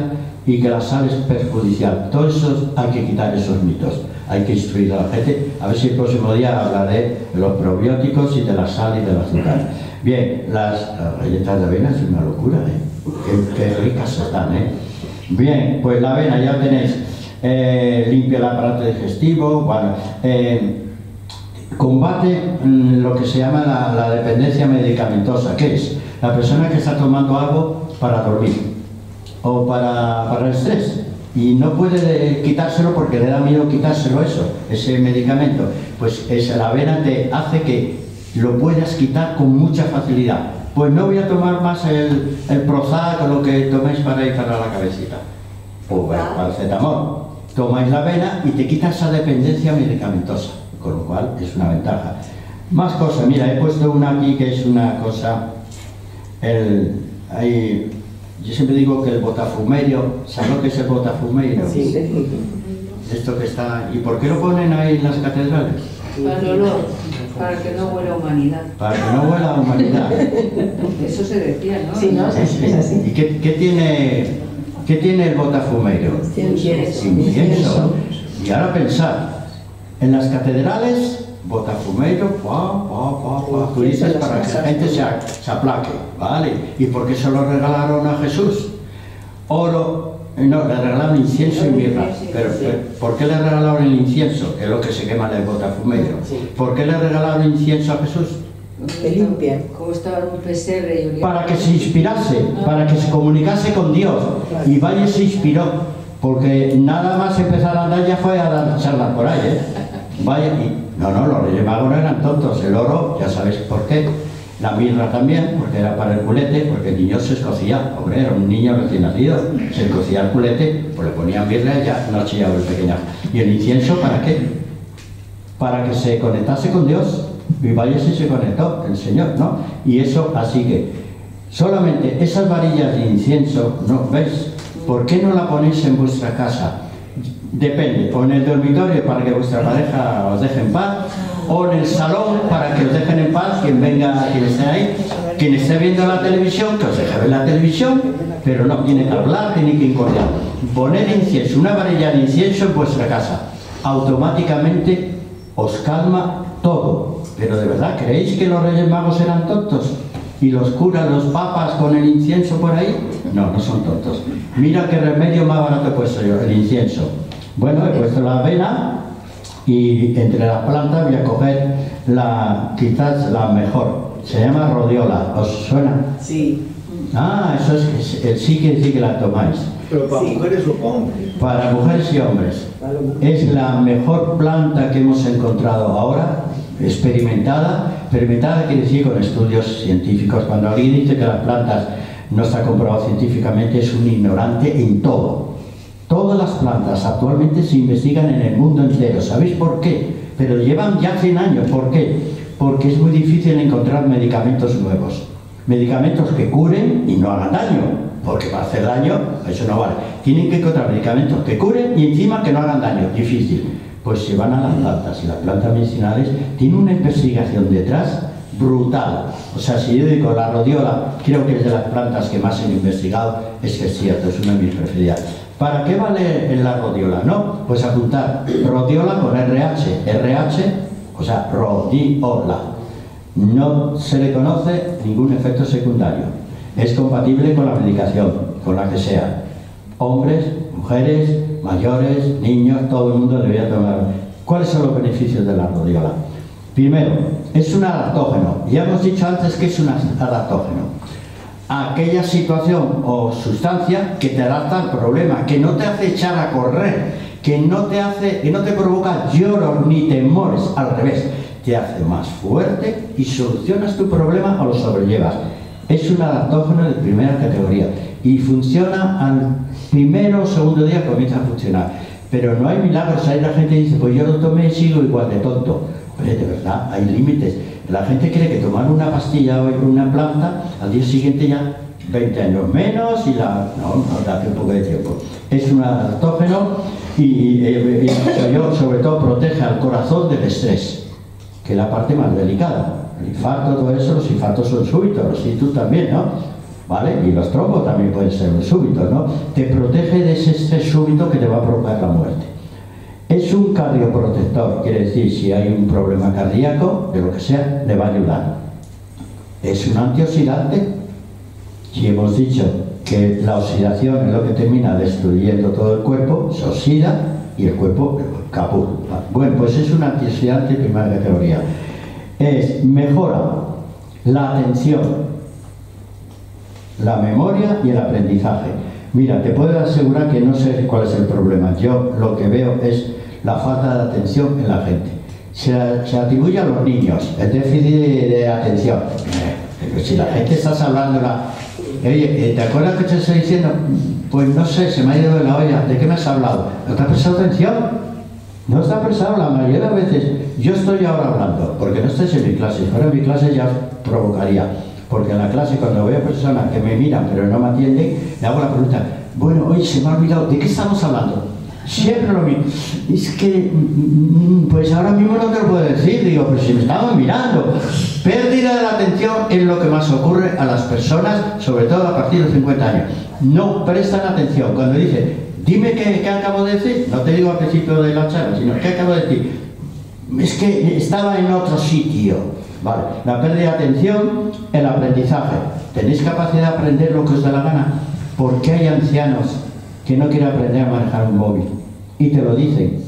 y que la sal es perjudicial. Todo eso hay que quitar esos mitos. Hay que instruir a la gente. A ver si el próximo día hablaré de los probióticos y de la sal y del azúcar. Bien, las galletas de avena es una locura, Qué ricas están, Bien, pues la avena ya tenéis. Limpia el aparato digestivo, combate lo que se llama la dependencia medicamentosa. ¿Qué es? La persona que está tomando algo para dormir o para el estrés y no puede quitárselo porque le da miedo quitárselo ese medicamento. Pues la avena te hace que lo puedas quitar con mucha facilidad. Pues no voy a tomar más el Prozac o lo que toméis para ir para la cabecita o paracetamol. Tomáis la avena y te quita esa dependencia medicamentosa, con lo cual es una ventaja. Más cosas, mira, he puesto una aquí que es una cosa, yo siempre digo que el botafumeiro, ¿sabes lo que es el botafumeiro? Sí. Esto que está, ¿y por qué lo ponen ahí en las catedrales? Para el olor, para que no huela a humanidad. Para que no huela a humanidad. Eso se decía, ¿no? Sí, ¿no? Es así. ¿Y qué tiene el botafumeiro? Incienso. Y ahora pensad, en las catedrales, botafumeiro, tú dices para que la gente se aplaque, ¿vale? ¿Y por qué se lo regalaron a Jesús? Oro, no, le regalaron incienso y mirra. Pero ¿por qué le regalaron el incienso? Que es lo que se quema en el botafumeiro. ¿Por qué le regalaron incienso a Jesús? Te limpia. Como estaba en un pesebre y para que se inspirase, para que se comunicase con Dios. Y vaya, se inspiró, porque nada más empezar a andar ya fue a dar charlas por ahí, Vaya, los Reyes Magos no eran tontos. El oro, ya sabéis por qué. La mirra también, porque era para el culete, porque el niño se escocía. Hombre, era un niño recién nacido, se escocía el culete, pues le ponían mirra y ya no chillaba el pequeñazo. ¿Y el incienso para qué? Para que se conectase con Dios. Y vaya si se conectó el Señor, ¿no? Y eso, así que Solamente esas varillas de incienso, ¿no? ¿Veis? ¿Por qué no la ponéis en vuestra casa? Depende, o en el dormitorio para que vuestra pareja os deje en paz, o en el salón para que os dejen en paz quien venga, quien esté ahí, quien esté viendo la televisión, que os deje ver la televisión, pero no tiene que hablar, tiene que incordiar. Poner incienso, una varilla de incienso en vuestra casa, automáticamente os calma todo. Pero de verdad, ¿creéis que los Reyes Magos eran tontos? ¿Y los curas, los papas con el incienso por ahí? No, no son tontos. Mira qué remedio más barato he puesto yo, el incienso. Bueno, he puesto la avena y entre las plantas voy a coger quizás la mejor. Se llama rodiola. ¿Os suena? Sí. Ah, eso es sí que decir que la tomáis. ¿Pero para mujeres o para hombres? Para mujeres y hombres. Es la mejor planta que hemos encontrado ahora, experimentada. Experimentada quiere decir con estudios científicos. Cuando alguien dice que las plantas no está comprobado científicamente, es un ignorante en todo. Todas las plantas actualmente se investigan en el mundo entero. ¿Sabéis por qué? Pero llevan ya 100 años. ¿Por qué? Porque es muy difícil encontrar medicamentos nuevos. Medicamentos que curen y no hagan daño. Porque para hacer daño, eso no vale. Tienen que encontrar medicamentos que curen y encima que no hagan daño. Difícil. Pues se van a las plantas. Y las plantas medicinales tienen una investigación detrás brutal. O sea, si yo digo la rodiola, creo que es de las plantas que más he investigado, es que es cierto, es una de mis preferidas. ¿Para qué vale la rodiola? No, pues apuntar rodiola con RH, o sea, rodiola. No se le conoce ningún efecto secundario. Es compatible con la medicación, con la que sea. Hombres, mujeres, mayores, niños, todo el mundo debería tomar. ¿Cuáles son los beneficios de la rodiola? Primero, es un adaptógeno. Ya hemos dicho antes que es un adaptógeno. Aquella situación o sustancia que te adapta al problema, que no te hace echar a correr, que no te provoca lloros ni temores, al revés, te hace más fuerte y solucionas tu problema o lo sobrellevas. Es un adaptógeno de primera categoría y funciona al primero o segundo día, comienza a funcionar. Pero no hay milagros. Ahí la gente dice, pues yo lo tomé y sigo igual de tonto. Pero de verdad, hay límites. La gente cree que tomar una pastilla o una planta, al día siguiente ya 20 años menos y no, hace un poco de tiempo. Es un adaptógeno y sobre todo protege al corazón del estrés, que es la parte más delicada. El infarto, todo eso, los infartos son súbitos, los ictus también, ¿no? ¿Vale? Y los trombos también pueden ser muy súbitos, ¿no? Te protege de ese estrés súbito que te va a provocar la muerte. Es un cardioprotector, quiere decir, si hay un problema cardíaco, de lo que sea, le va a ayudar. Es un antioxidante. Si hemos dicho que la oxidación es lo que termina destruyendo todo el cuerpo, se oxida y el cuerpo caput. Bueno, pues es un antioxidante de primera categoría. Mejora la atención, la memoria y el aprendizaje. Mira, te puedo asegurar que no sé cuál es el problema. Yo lo que veo es la falta de atención en la gente. Se atribuye a los niños el déficit de atención. Si la gente estás hablando, oye, ¿te acuerdas que te estoy diciendo? Pues no sé, se me ha ido de la olla. ¿De qué me has hablado? ¿No te has prestado atención? No está prestado. La mayoría de veces yo estoy ahora hablando, porque no estáis en mi clase. Ahora en mi clase ya provocaría. Porque en la clase, cuando veo personas que me miran pero no me atienden, le hago la pregunta, bueno, hoy se me ha olvidado, ¿de qué estamos hablando? Siempre lo mismo. Es que, pues ahora mismo no te lo puedo decir. Digo, pero si me estaban mirando. Pérdida de la atención es lo que más ocurre a las personas, sobre todo a partir de los 50 años. No prestan atención. Cuando dice, dime qué acabo de decir, no te digo al principio de la charla, sino qué acabo de decir. Es que estaba en otro sitio. Vale, la pérdida de atención, el aprendizaje. ¿Tenéis capacidad de aprender lo que os da la gana? ¿Por qué hay ancianos que no quieren aprender a manejar un móvil? Y te lo dicen.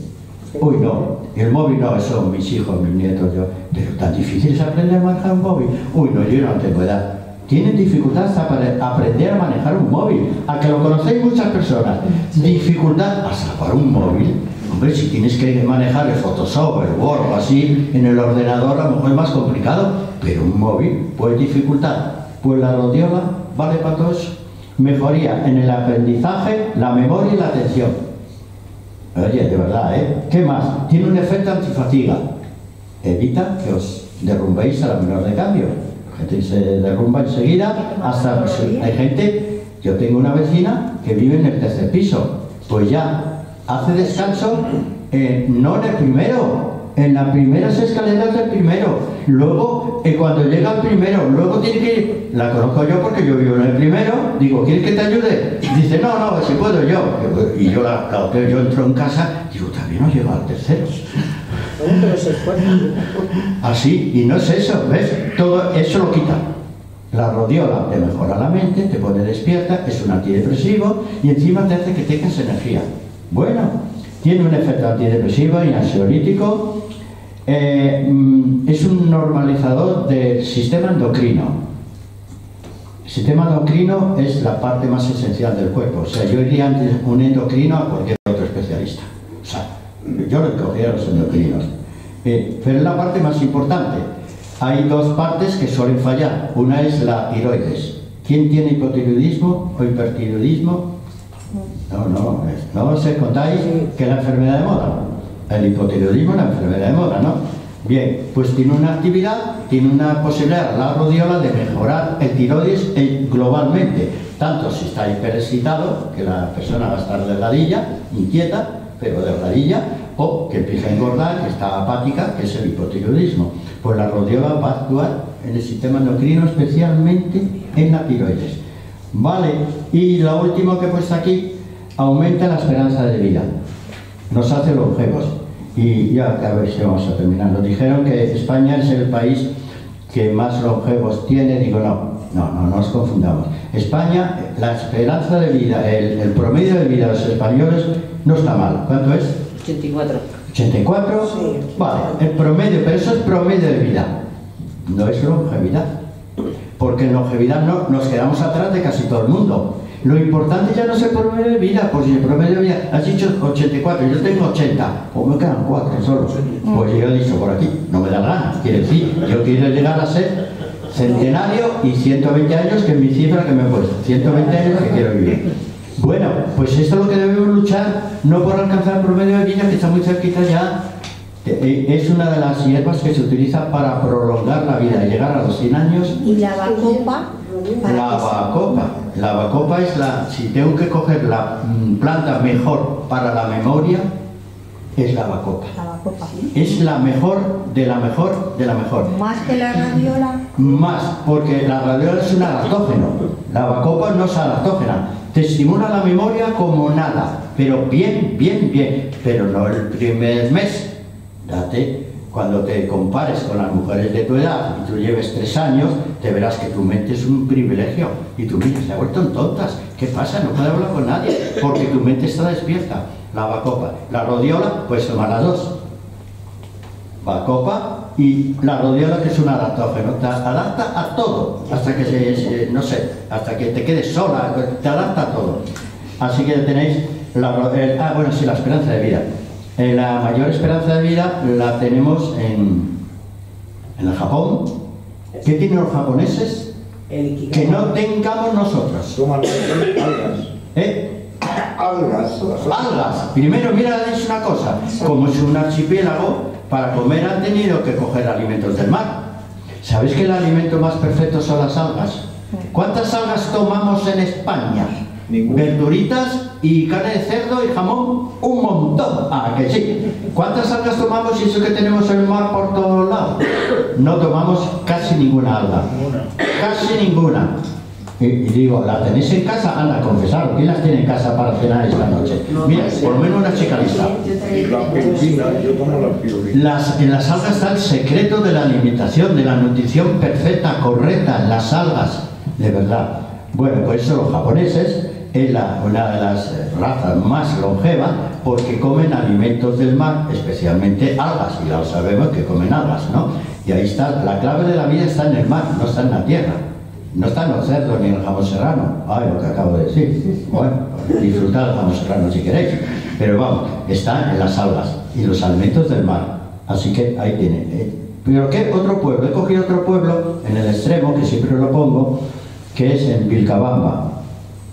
Uy, no, el móvil no, eso son mis hijos, mis nietos, yo. Pero tan difícil es aprender a manejar un móvil. Uy, no, yo no tengo edad. Tienen dificultad hasta para aprender a manejar un móvil. A que lo conocéis muchas personas. Dificultad hasta para un móvil. Hombre, si tienes que manejar el Photoshop, el Word o así en el ordenador, a lo mejor es más complicado, pero un móvil puede dificultar. Pues la rodiola vale para todo eso. Mejoría en el aprendizaje, la memoria y la atención. Oye, de verdad, ¿eh? ¿Qué más? Tiene un efecto antifatiga. Evita que os derrumbéis a la menor de cambio. La gente se derrumba enseguida hasta pues, hay gente, yo tengo una vecina que vive en el tercer piso, pues ya hace descanso, no en el primero, en las primeras escaleras del primero, luego cuando llega al primero, luego tiene que ir, la conozco yo porque yo vivo en el primero, digo, ¿quieres que te ayude? Dice, no, si puedo yo, y yo yo entro en casa, digo, también no llego al tercero. Bueno, pero se esfuerza. Así, y no es eso, ¿ves? Todo eso lo quita. La rodiola te mejora la mente, te pone despierta, es un antidepresivo y encima te hace que tengas energía. Bueno, tiene un efecto antidepresivo y ansiolítico, es un normalizador del sistema endocrino. El sistema endocrino es la parte más esencial del cuerpo, o sea, yo iría antes un endocrino a cualquier otro especialista. O sea, yo le cogería a los endocrinos. Pero es la parte más importante. Hay dos partes que suelen fallar. Una es la tiroides. ¿Quién tiene hipotiroidismo o hipertiroidismo? No os contáis que es la enfermedad de moda. El hipotiroidismo es la enfermedad de moda, ¿no? Bien, pues tiene una actividad, tiene una posibilidad, la rodiola, de mejorar el tiroides globalmente. Tanto si está hiperexcitado, que la persona va a estar delgadilla, inquieta, pero delgadilla, o que empieza a engordar, que está apática, que es el hipotiroidismo. Pues la rodiola va a actuar en el sistema endocrino, especialmente en la tiroides. Vale, y lo último que he puesto aquí, aumenta la esperanza de vida, nos hace longevos. Y ya, a ver si vamos a terminar. Nos dijeron que España es el país que más longevos tiene. Digo, no nos confundamos. España, la esperanza de vida, el promedio de vida de los españoles no está mal. ¿Cuánto es? 84. ¿84? Sí. Vale, el promedio, pero eso es promedio de vida. No es longevidad. Porque en longevidad no, nos quedamos atrás de casi todo el mundo. Lo importante ya no es el promedio de vida, pues si el promedio de vida, has dicho 84, yo tengo 80, pues me quedan 4 solo. Pues yo he dicho por aquí, no me da la gana. Quiere decir, yo quiero llegar a ser centenario y 120 años, que es mi cifra que me he puesto. 120 años que quiero vivir. Bueno, pues esto es lo que debemos luchar, no por alcanzar el promedio de vida, que está muy cerquita ya. Es una de las hierbas que se utiliza para prolongar la vida, llegar a los 100 años. ¿Y la bacopa? La bacopa es si tengo que coger la planta mejor para la memoria, es la bacopa. La bacopa. Es la mejor de la mejor de la mejor. ¿Más que la radiola? Más, porque la radiola es un adaptógeno. La bacopa no es adaptógena. Te estimula la memoria como nada, pero bien. Pero no el primer mes. Date, cuando te compares con las mujeres de tu edad y tú lleves 3 años, te verás que tu mente es un privilegio y tu mente se ha vuelto en tontas. ¿Qué pasa? No puede hablar con nadie porque tu mente está despierta. La bacopa, la rodiola, pues toma las dos. Bacopa y la rodiola, que es un adaptógeno, te adapta a todo, hasta que hasta que te quedes sola, te adapta a todo. Así que tenéis la esperanza de vida. La mayor esperanza de vida la tenemos en el Japón. ¿Qué tienen los japoneses? Que no tengamos nosotros. Toman algas. Algas. Primero, mira, es una cosa. Como es un archipiélago, para comer han tenido que coger alimentos del mar. ¿Sabéis que el alimento más perfecto son las algas? ¿Cuántas algas tomamos en España? Verduritas y carne de cerdo y jamón, un montón. Ah, que sí. ¿Cuántas algas tomamos y eso que tenemos el mar por todos lados? No tomamos casi ninguna alga. Casi ninguna. Y digo, ¿la tenéis en casa? Anda, confesarlo. ¿Quién las tiene en casa para cenar esta noche? Mira, por lo menos una chica lista. La pirulina, yo tomo la pirulina. En las algas está el secreto de la alimentación, de la nutrición perfecta, correcta, en las algas, de verdad. Bueno, por eso los japoneses es una de las razas más longevas, porque comen alimentos del mar, especialmente algas, y ya lo sabemos que comen algas, ¿no? Y ahí está, la clave de la vida está en el mar, no está en la tierra. No está en los cerdos ni en el jamón serrano. Ay, lo que acabo de decir. Bueno, disfrutad del jamón serrano si queréis. Pero vamos, está en las algas y los alimentos del mar. Así que ahí tiene. ¿Pero qué? Otro pueblo. He cogido otro pueblo en el extremo, que siempre lo pongo, que es en Vilcabamba.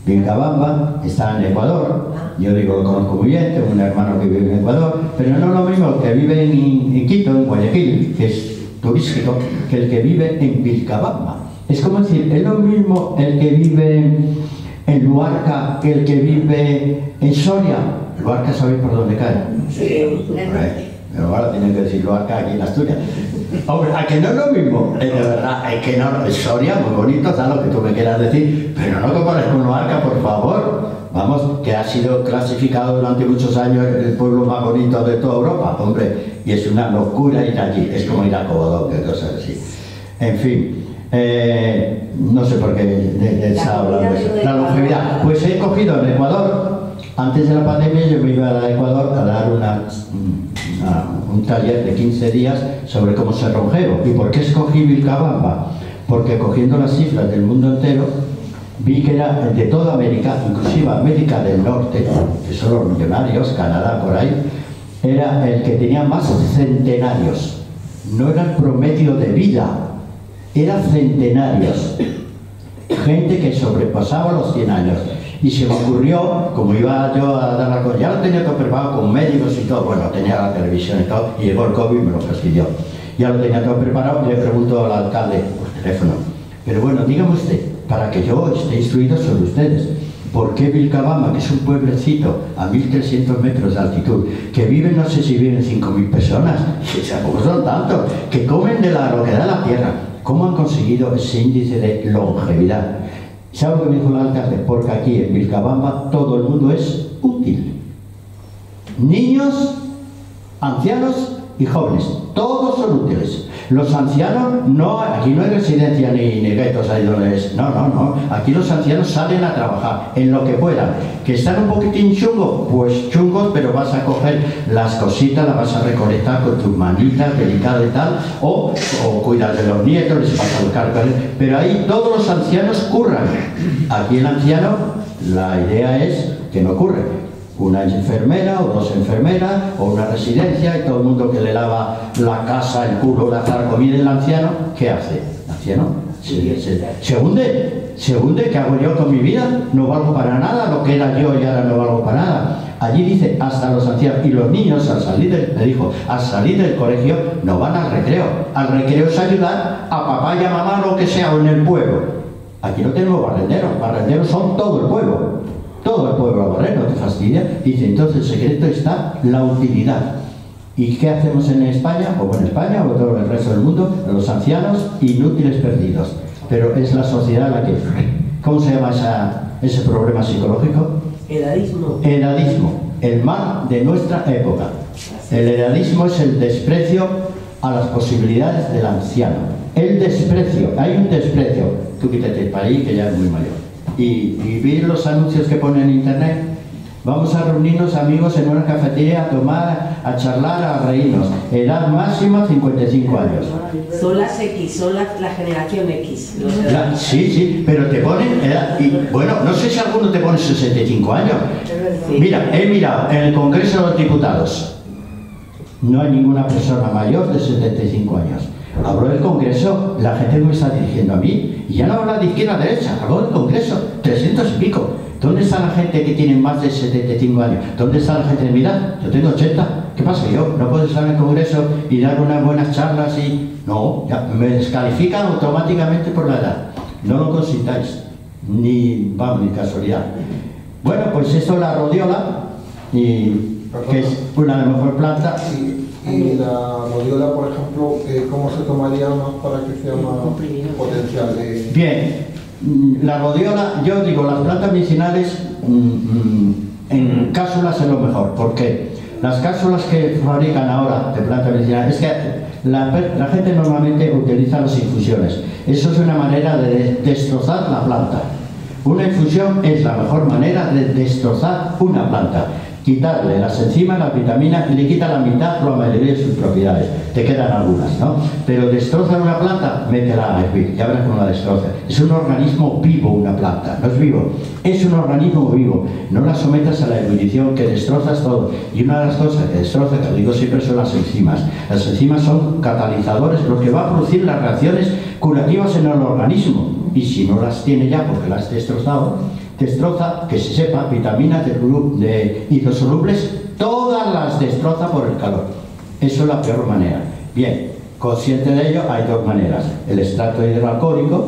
Vilcabamba está en Ecuador. Yo digo, lo conozco muy bien, tengo un hermano que vive en Ecuador, pero no es lo mismo que vive en Quito, en Guayaquil, que es turístico, que el que vive en Vilcabamba. Es como decir, es lo mismo el que vive en Luarca que el que vive en Soria. Luarca, ¿sabéis por dónde cae? Sí. Pero ahora tienen que decir Luarca aquí en Asturias. Hombre, a que no es lo mismo, de verdad, es que no, Soria, muy bonito, sabes lo que tú me quieras decir, pero no compares con Luarca, por favor. Vamos, que ha sido clasificado durante muchos años el pueblo más bonito de toda Europa, hombre, y es una locura ir allí, es como ir a Cobodón, que cosas así. En fin, no sé por qué estaba hablando de eso. La longevidad. Pues he cogido en Ecuador, antes de la pandemia yo me iba a Ecuador a dar un taller de 15 días sobre cómo ser longevo. ¿Y por qué escogí Vilcabamba? Porque cogiendo las cifras del mundo entero, vi que era de toda América, inclusive América del Norte, que son los millonarios, Canadá por ahí, era el que tenía más centenarios. No era el promedio de vida, eran centenarios. Gente que sobrepasaba los 100 años. Y se me ocurrió, como iba yo a dar la cosa, ya lo tenía todo preparado con médicos y todo, bueno, tenía la televisión y todo, y llegó el COVID y me lo fastidió. Ya lo tenía todo preparado y le pregunto al alcalde por teléfono, pero bueno, dígame usted, para que yo esté instruido sobre ustedes, ¿por qué Vilcabamba, que es un pueblecito a 1300 metros de altitud, que viven, no sé si viven 5000 personas, que tampoco son tantos, que comen de lo que da la tierra, cómo han conseguido ese índice de longevidad? ¿Sabe lo que me dijo el alcalde? Porque aquí en Vilcabamba todo el mundo es útil. Niños, ancianos y jóvenes, todos son útiles. Los ancianos, no, aquí no hay residencia ni guetos ahí donde es. No. Aquí los ancianos salen a trabajar en lo que puedan. Que están un poquitín chungos, pues chungos, pero vas a coger las cositas, las vas a recolectar con tus manitas delicadas y tal, o cuidar de los nietos, les vas a buscar. Pero ahí todos los ancianos curran. Aquí el anciano, la idea es que no curre. Una enfermera o dos enfermeras o una residencia y todo el mundo que le lava la casa, el culo, la comida. El anciano, ¿qué hace? El anciano se hunde. ¿Qué hago yo con mi vida? No valgo para nada, lo que era yo y ahora no valgo para nada. Allí dice, hasta los ancianos y los niños al salir del colegio no van al recreo. Al recreo es ayudar a papá y a mamá, lo que sea, o en el pueblo. Aquí no tenemos barrenderos son todo el pueblo. Todo el pueblo a barrer, no te fastidia. Dice, entonces el secreto está la utilidad. ¿Y qué hacemos en España? O en España o en todo el resto del mundo, los ancianos inútiles perdidos. Pero es la sociedad la que... ¿Cómo se llama ese problema psicológico? Edadismo. El mal de nuestra época. El edadismo es el desprecio a las posibilidades del anciano. El desprecio, hay un desprecio. Tú quítate el país que ya es muy mayor. Y vi los anuncios que ponen en internet. Vamos a reunirnos amigos en una cafetería a tomar, a charlar, a reírnos. Edad máxima 55 años. Son las X, son la generación X. Sí, pero te ponen edad. Y bueno, no sé si alguno te pone 65 años. Mira, he mirado en el Congreso de los Diputados. No hay ninguna persona mayor de 75 años. Hablo del Congreso, la gente me está dirigiendo a mí, y ya no habla de izquierda a derecha, hablo del Congreso, 300 y pico. ¿Dónde está la gente que tiene más de 75 años? ¿Dónde está la gente de mi edad? Yo tengo 80. ¿Qué pasa? Yo no puedo estar en el Congreso y dar unas buenas charlas y... No, ya me descalifican automáticamente por la edad. No lo consintáis, ni casualidad. Bueno, pues esto es la rodiola, que es una de las mejores plantas. Y la rodiola, por ejemplo, ¿cómo se tomaría más para que sea más potencial? Bien, la rodiola, yo digo, las plantas medicinales en cápsulas es lo mejor, porque las cápsulas que fabrican ahora de plantas medicinales, es que la gente normalmente utiliza las infusiones. Eso es una manera de destrozar la planta. Una infusión es la mejor manera de destrozar una planta. Quitarle las enzimas, las vitaminas, y le quita la mitad o la mayoría de sus propiedades. Te quedan algunas, ¿no? Pero destroza una planta, métela a hervir, ya verás cómo la destroza. Es un organismo vivo una planta, no es vivo. Es un organismo vivo. No la sometas a la ebullición, que destrozas todo. Y una de las cosas que destroza, que digo siempre, son las enzimas. Las enzimas son catalizadores, lo que va a producir las reacciones curativas en el organismo. Y si no las tiene ya porque las has destrozado, destroza, que se sepa, vitaminas de hidrosolubles, todas las destroza por el calor. Eso es la peor manera. Bien, consciente de ello, hay dos maneras. El extracto hidroalcohólico,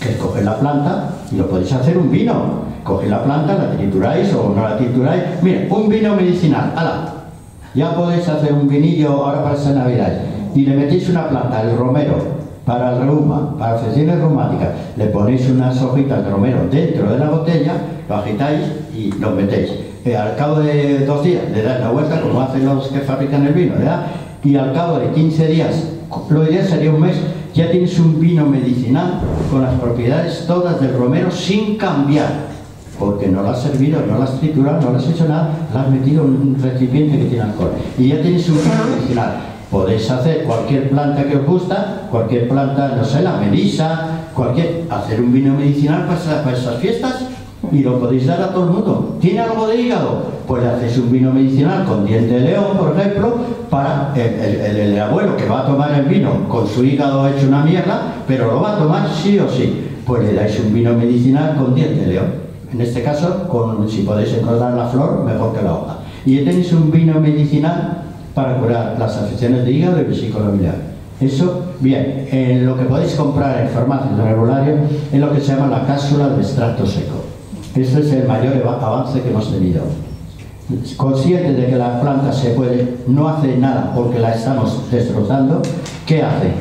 que cogéis la planta y lo podéis hacer un vino. Cogéis la planta, la trituráis o no la trituráis. Mira, un vino medicinal, ¡hala! Ya podéis hacer un vinillo ahora para esta Navidad. Y le metéis una planta, el romero, para el reuma, para afecciones reumáticas. Le ponéis unas hojitas de romero dentro de la botella, lo agitáis y lo metéis. Al cabo de 2 días le dais la vuelta, como hacen los que fabrican el vino, ¿verdad? Y al cabo de 15 días, lo ideal sería un mes, ya tienes un vino medicinal con las propiedades todas del romero sin cambiar. Porque no lo has servido, no lo has triturado, no lo has hecho nada, lo has metido en un recipiente que tiene alcohol. Y ya tienes un vino medicinal. Podéis hacer cualquier planta que os gusta, cualquier planta, no sé, la melisa, hacer un vino medicinal para esas fiestas y lo podéis dar a todo el mundo. ¿Tiene algo de hígado? Pues le hacéis un vino medicinal con diente de león, por ejemplo, para el abuelo que va a tomar el vino con su hígado hecho una mierda, pero lo va a tomar sí o sí. Pues le dais un vino medicinal con diente de león. En este caso, si podéis encontrar la flor, mejor que la hoja. Y ya tenéis un vino medicinal para curar las afecciones de hígado y vesícula biliar. Eso, bien, lo que podéis comprar en farmacias de herbolario es lo que se llama la cápsula de extracto seco. Este es el mayor avance que hemos tenido. Consciente de que la planta no hace nada porque la estamos destrozando, ¿qué hace?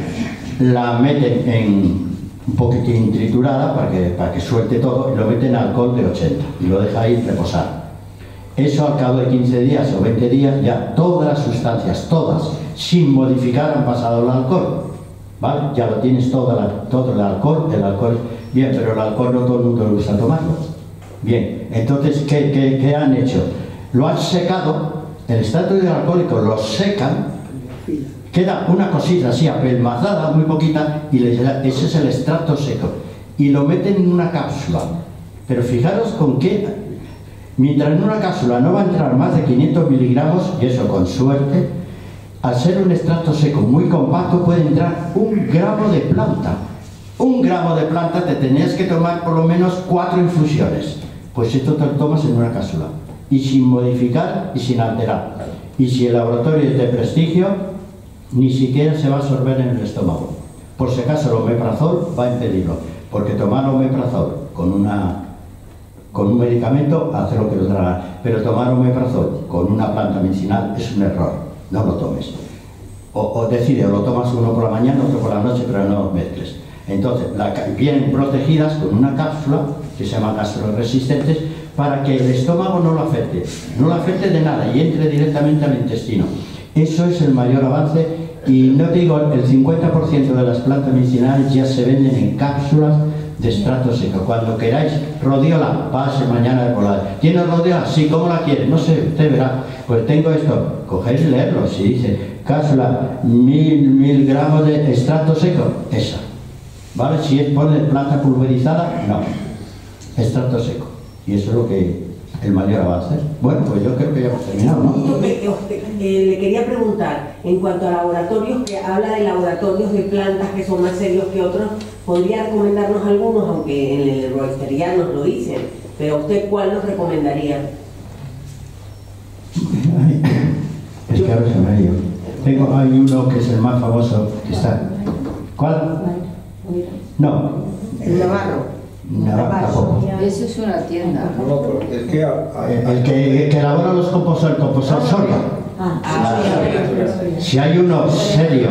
La meten en un poquitín triturada para que suelte todo y lo meten en alcohol de 80 y lo deja ahí reposar. Eso al cabo de 15 días o 20 días ya todas las sustancias, todas, sin modificar han pasado al alcohol, ¿vale? Ya lo tienes todo el alcohol, bien, pero el alcohol no todo el mundo le gusta tomarlo. Bien, entonces, ¿qué han hecho? Lo han secado, el extracto de alcohólico lo secan, queda una cosita así apelmazada, muy poquita, y ese es el extracto seco. Y lo meten en una cápsula. Pero fijaros con qué, mientras en una cápsula no va a entrar más de 500 miligramos, y eso con suerte, al ser un extracto seco muy compacto puede entrar 1 gramo de planta. 1 gramo de planta te tenías que tomar por lo menos 4 infusiones. Pues esto te lo tomas en una cápsula. Y sin modificar y sin alterar. Y si el laboratorio es de prestigio, ni siquiera se va a absorber en el estómago. Por si acaso el omeprazol va a impedirlo, porque tomar omeprazol con un medicamento hace lo que os dará, pero tomar omeprazol con una planta medicinal es un error, no lo tomes. O decide, o lo tomas uno por la mañana, otro por la noche, pero no los mezcles. Entonces, vienen protegidas con una cápsula que se llama gastroresistentes para que el estómago no lo afecte de nada y entre directamente al intestino. Eso es el mayor avance y no te digo, el 50% de las plantas medicinales ya se venden en cápsulas de extracto seco. Cuando queráis, rodiola, pase mañana de volar. ¿Tienes rodiola? Sí, ¿cómo la quieres? No sé, usted verá. Pues tengo esto, cogéis y leerlo. Si dice cápsula, 1000 gramos de extracto seco, esa. ¿Vale? Si pone planta pulverizada, no. Extracto seco. Y eso es lo que el mayor avance. Bueno, pues yo creo que ya hemos terminado, ¿no? Le quería preguntar, en cuanto a laboratorios, que habla de laboratorios de plantas que son más serios que otros, ¿podría recomendarnos algunos? Aunque en el herboristería nos lo dicen, pero ¿usted cuál nos recomendaría? Es que ahora se me ha ido. Hay uno que es el más famoso, que está... ¿Cuál? No. Navarro. Navarro tampoco. Eso es una tienda. No, pero es que El que elabora los compostos, el compostor Soria. Si hay uno serio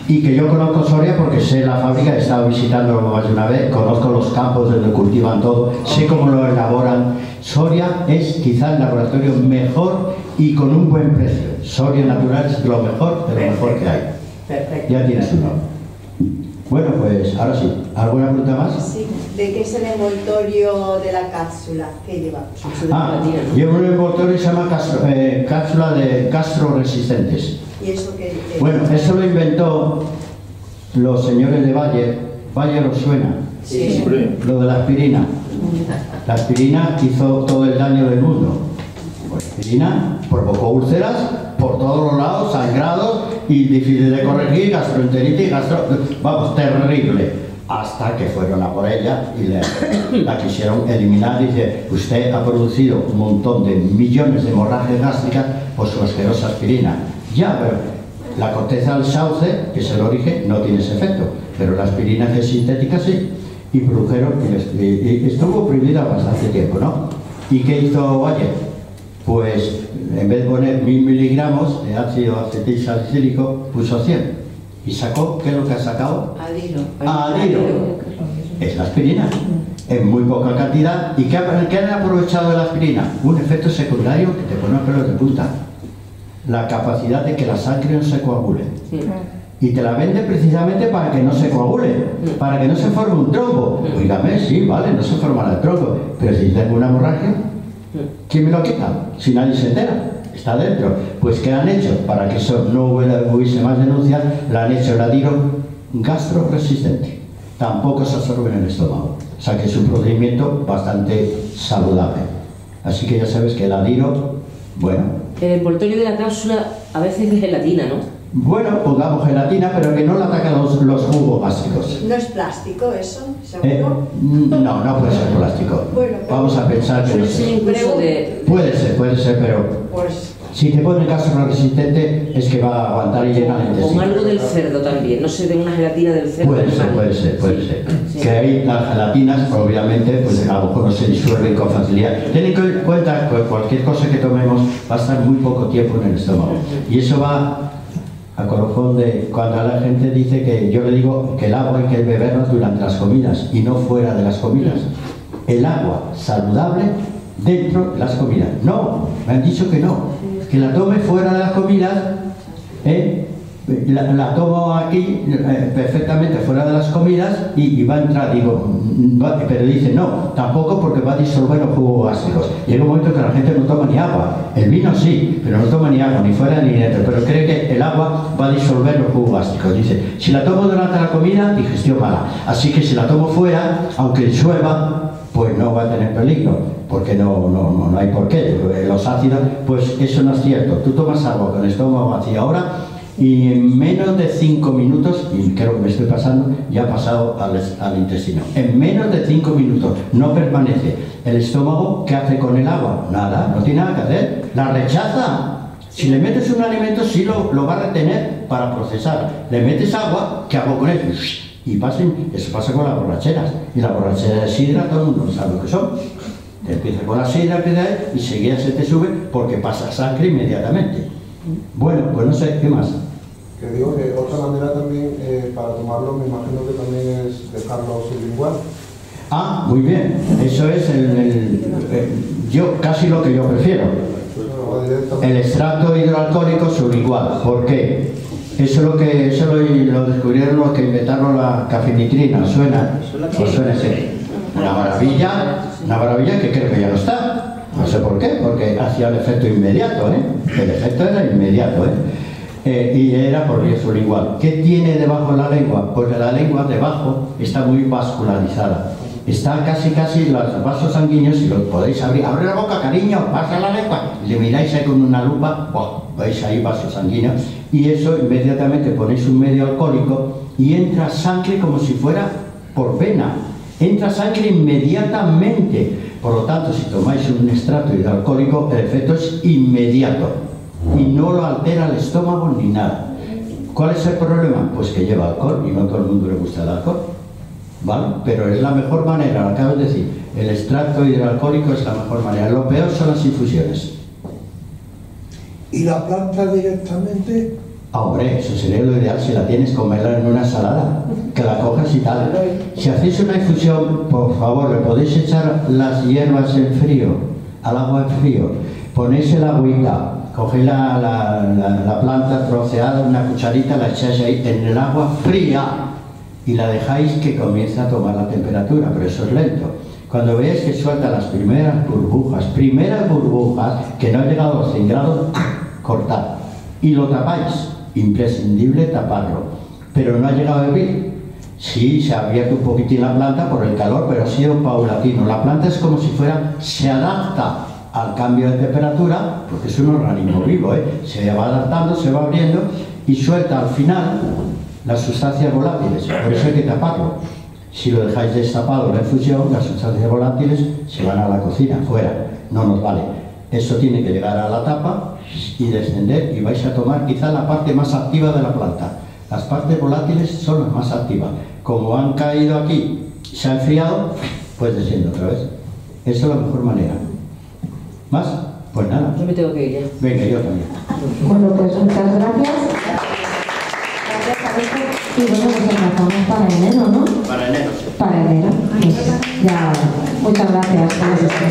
y que yo conozco Soria porque sé la fábrica, he estado visitando más de una vez, conozco los campos donde cultivan todo, sé cómo lo elaboran. Soria es quizá el laboratorio mejor y con un buen precio. Soria Natural es lo mejor de lo mejor que hay. Perfecto. Ya tienes uno. Bueno, pues ahora sí. ¿Alguna pregunta más? Sí. ¿De qué es el envoltorio de la cápsula que lleva? Lleva un envoltorio que se llama cápsula de gastroresistentes. ¿Y eso qué? Bueno, eso lo inventó los señores de Bayer. ¿Bayer os suena? Sí. Lo de la aspirina. La aspirina hizo todo el daño del mundo. La aspirina provocó úlceras por todos los lados, sangrados y difícil de corregir, gastroenteritis, vamos, terrible. Hasta que fueron a por ella y la quisieron eliminar. Dice, usted ha producido un montón de millones de hemorragias gástricas por su asquerosa aspirina. Ya, pero la corteza del sauce, que es el origen, no tiene ese efecto, pero la aspirina que es sintética sí. y produjeron, y estuvo prohibida bastante tiempo, ¿no? ¿Y qué hizo Bayer? Pues en vez de poner 1000 miligramos de ácido acetil salicílico, puso 100. ¿Y sacó? ¿Qué es lo que ha sacado? Adiro. Es la aspirina. En muy poca cantidad. ¿Y qué han aprovechado de la aspirina? Un efecto secundario que te pone los pelos de punta. La capacidad de que la sangre no se coagule. Y te la vende precisamente para que no se coagule, para que no se forme un trombo. Oígame, sí, vale, no se formará el trombo, pero si tengo una hemorragia, ¿quién me lo quita? Si nadie se entera, está dentro. Pues ¿qué han hecho? Para que eso no hubiese más denuncias, la han hecho el adiro gastroresistente. Tampoco se absorbe en el estómago. O sea que es un procedimiento bastante saludable. Así que ya sabes que el adiro, bueno... El envoltorio de la cápsula a veces es de gelatina, ¿no? Bueno, pongamos gelatina, pero que no le ataca los jugos gástricos. ¿No es plástico eso, seguro? No puede ser plástico. Bueno, vamos a pensar que no sé. Puede ser, pero pues, si te pone gastroresistente es que va a aguantar y llenar el intestino. Con algo del cerdo también, no sé, de una gelatina del cerdo. Puede ser. Sí. Que ahí las gelatinas, obviamente, pues a lo mejor no se disuelven con facilidad. Ten en cuenta que cualquier cosa que tomemos va a estar muy poco tiempo en el estómago. Y eso va a colofón de cuando la gente dice que yo le digo que el agua hay que beberla durante las comidas y no fuera de las comidas. El agua saludable dentro de las comidas. No, me han dicho que no, que la tome fuera de las comidas, la tomo aquí perfectamente fuera de las comidas y va a entrar, pero dice no, tampoco porque va a disolver los jugos gástricos. Llega un momento que la gente no toma ni agua, el vino sí, pero no toma ni agua, ni fuera ni dentro, pero cree que el agua va a disolver los jugos gástricos. Dice, si la tomo durante la comida, digestión mala, así que si la tomo fuera, aunque disuelva, pues no va a tener peligro, porque no hay por qué. Los ácidos, pues eso no es cierto. Tú tomas agua con el estómago vacío ahora y en menos de 5 minutos, y creo que me estoy pasando, ya ha pasado al intestino. En menos de 5 minutos no permanece. El estómago, ¿qué hace con el agua? Nada, no tiene nada que hacer, la rechaza. Si le metes un alimento, sí lo va a retener para procesar. Le metes agua, ¿qué hago con él? Y eso pasa con las borracheras. Y las borracheras de sidra, todo el mundo sabe lo que son. Te empieza con la sidra, y seguida se te sube porque pasa sangre inmediatamente. Bueno, pues no sé, ¿qué más? Que digo que otra manera también para tomarlo, me imagino que también es dejarlo sublingual. Ah, muy bien. Eso es yo casi lo que yo prefiero. El extracto hidroalcohólico sublingual. ¿Por qué? Eso lo descubrieron los que inventaron la cafenitrina. ¿Suena? Pues suena así. Una maravilla que creo que ya no está. No sé por qué, porque hacía el efecto inmediato, El efecto era inmediato, y era por vía sublingual. ¿Qué tiene debajo de la lengua? Pues la lengua debajo está muy vascularizada. Está casi los vasos sanguíneos, si los podéis abrir. ¡Abre la boca, cariño! ¡Pasa la lengua! Y le miráis ahí con una lupa, veis ahí vasos sanguíneos. Y eso inmediatamente ponéis un medio alcohólico y entra sangre como si fuera por vena. Entra sangre inmediatamente. Por lo tanto, si tomáis un extracto hidroalcohólico, el efecto es inmediato y no lo altera el estómago ni nada. ¿Cuál es el problema? Pues que lleva alcohol y no a todo el mundo le gusta el alcohol, ¿vale? Pero es la mejor manera, lo acabo de decir, el extracto hidroalcohólico es la mejor manera. Lo peor son las infusiones. ¿Y la planta directamente? Hombre, eso sería lo ideal si la tienes, comerla en una ensalada, que la cojas y tal. Si hacéis una infusión, por favor, le podéis echar las hierbas en frío, al agua en frío, ponéis el agüita, cogéis la planta troceada, una cucharita, la echáis ahí en el agua fría y la dejáis que comience a tomar la temperatura, pero eso es lento. Cuando veáis que suelta las primeras burbujas, que no han llegado a los 100 grados, cortad y lo tapáis. Imprescindible taparlo, pero no ha llegado a hervir. Sí, se ha abierto un poquitín la planta por el calor, pero ha sido paulatino. La planta es como si se adapta al cambio de temperatura, porque es un organismo vivo, se va adaptando, se va abriendo y suelta al final las sustancias volátiles. Por eso hay que taparlo. Si lo dejáis destapado la infusión, las sustancias volátiles se van a la cocina, fuera, no nos vale. Eso tiene que llegar a la tapa y descender y vais a tomar quizá la parte más activa de la planta. Las partes volátiles son las más activas. Como han caído aquí se ha enfriado, pues desciende otra vez. Esa es la mejor manera. ¿Más? Pues nada. Yo me tengo que ir ya. Venga, yo también. Bueno, pues muchas gracias. Y bueno, nos emplazamos para enero, ¿no? Para enero. Para enero. Pues ya, muchas gracias por la sesión.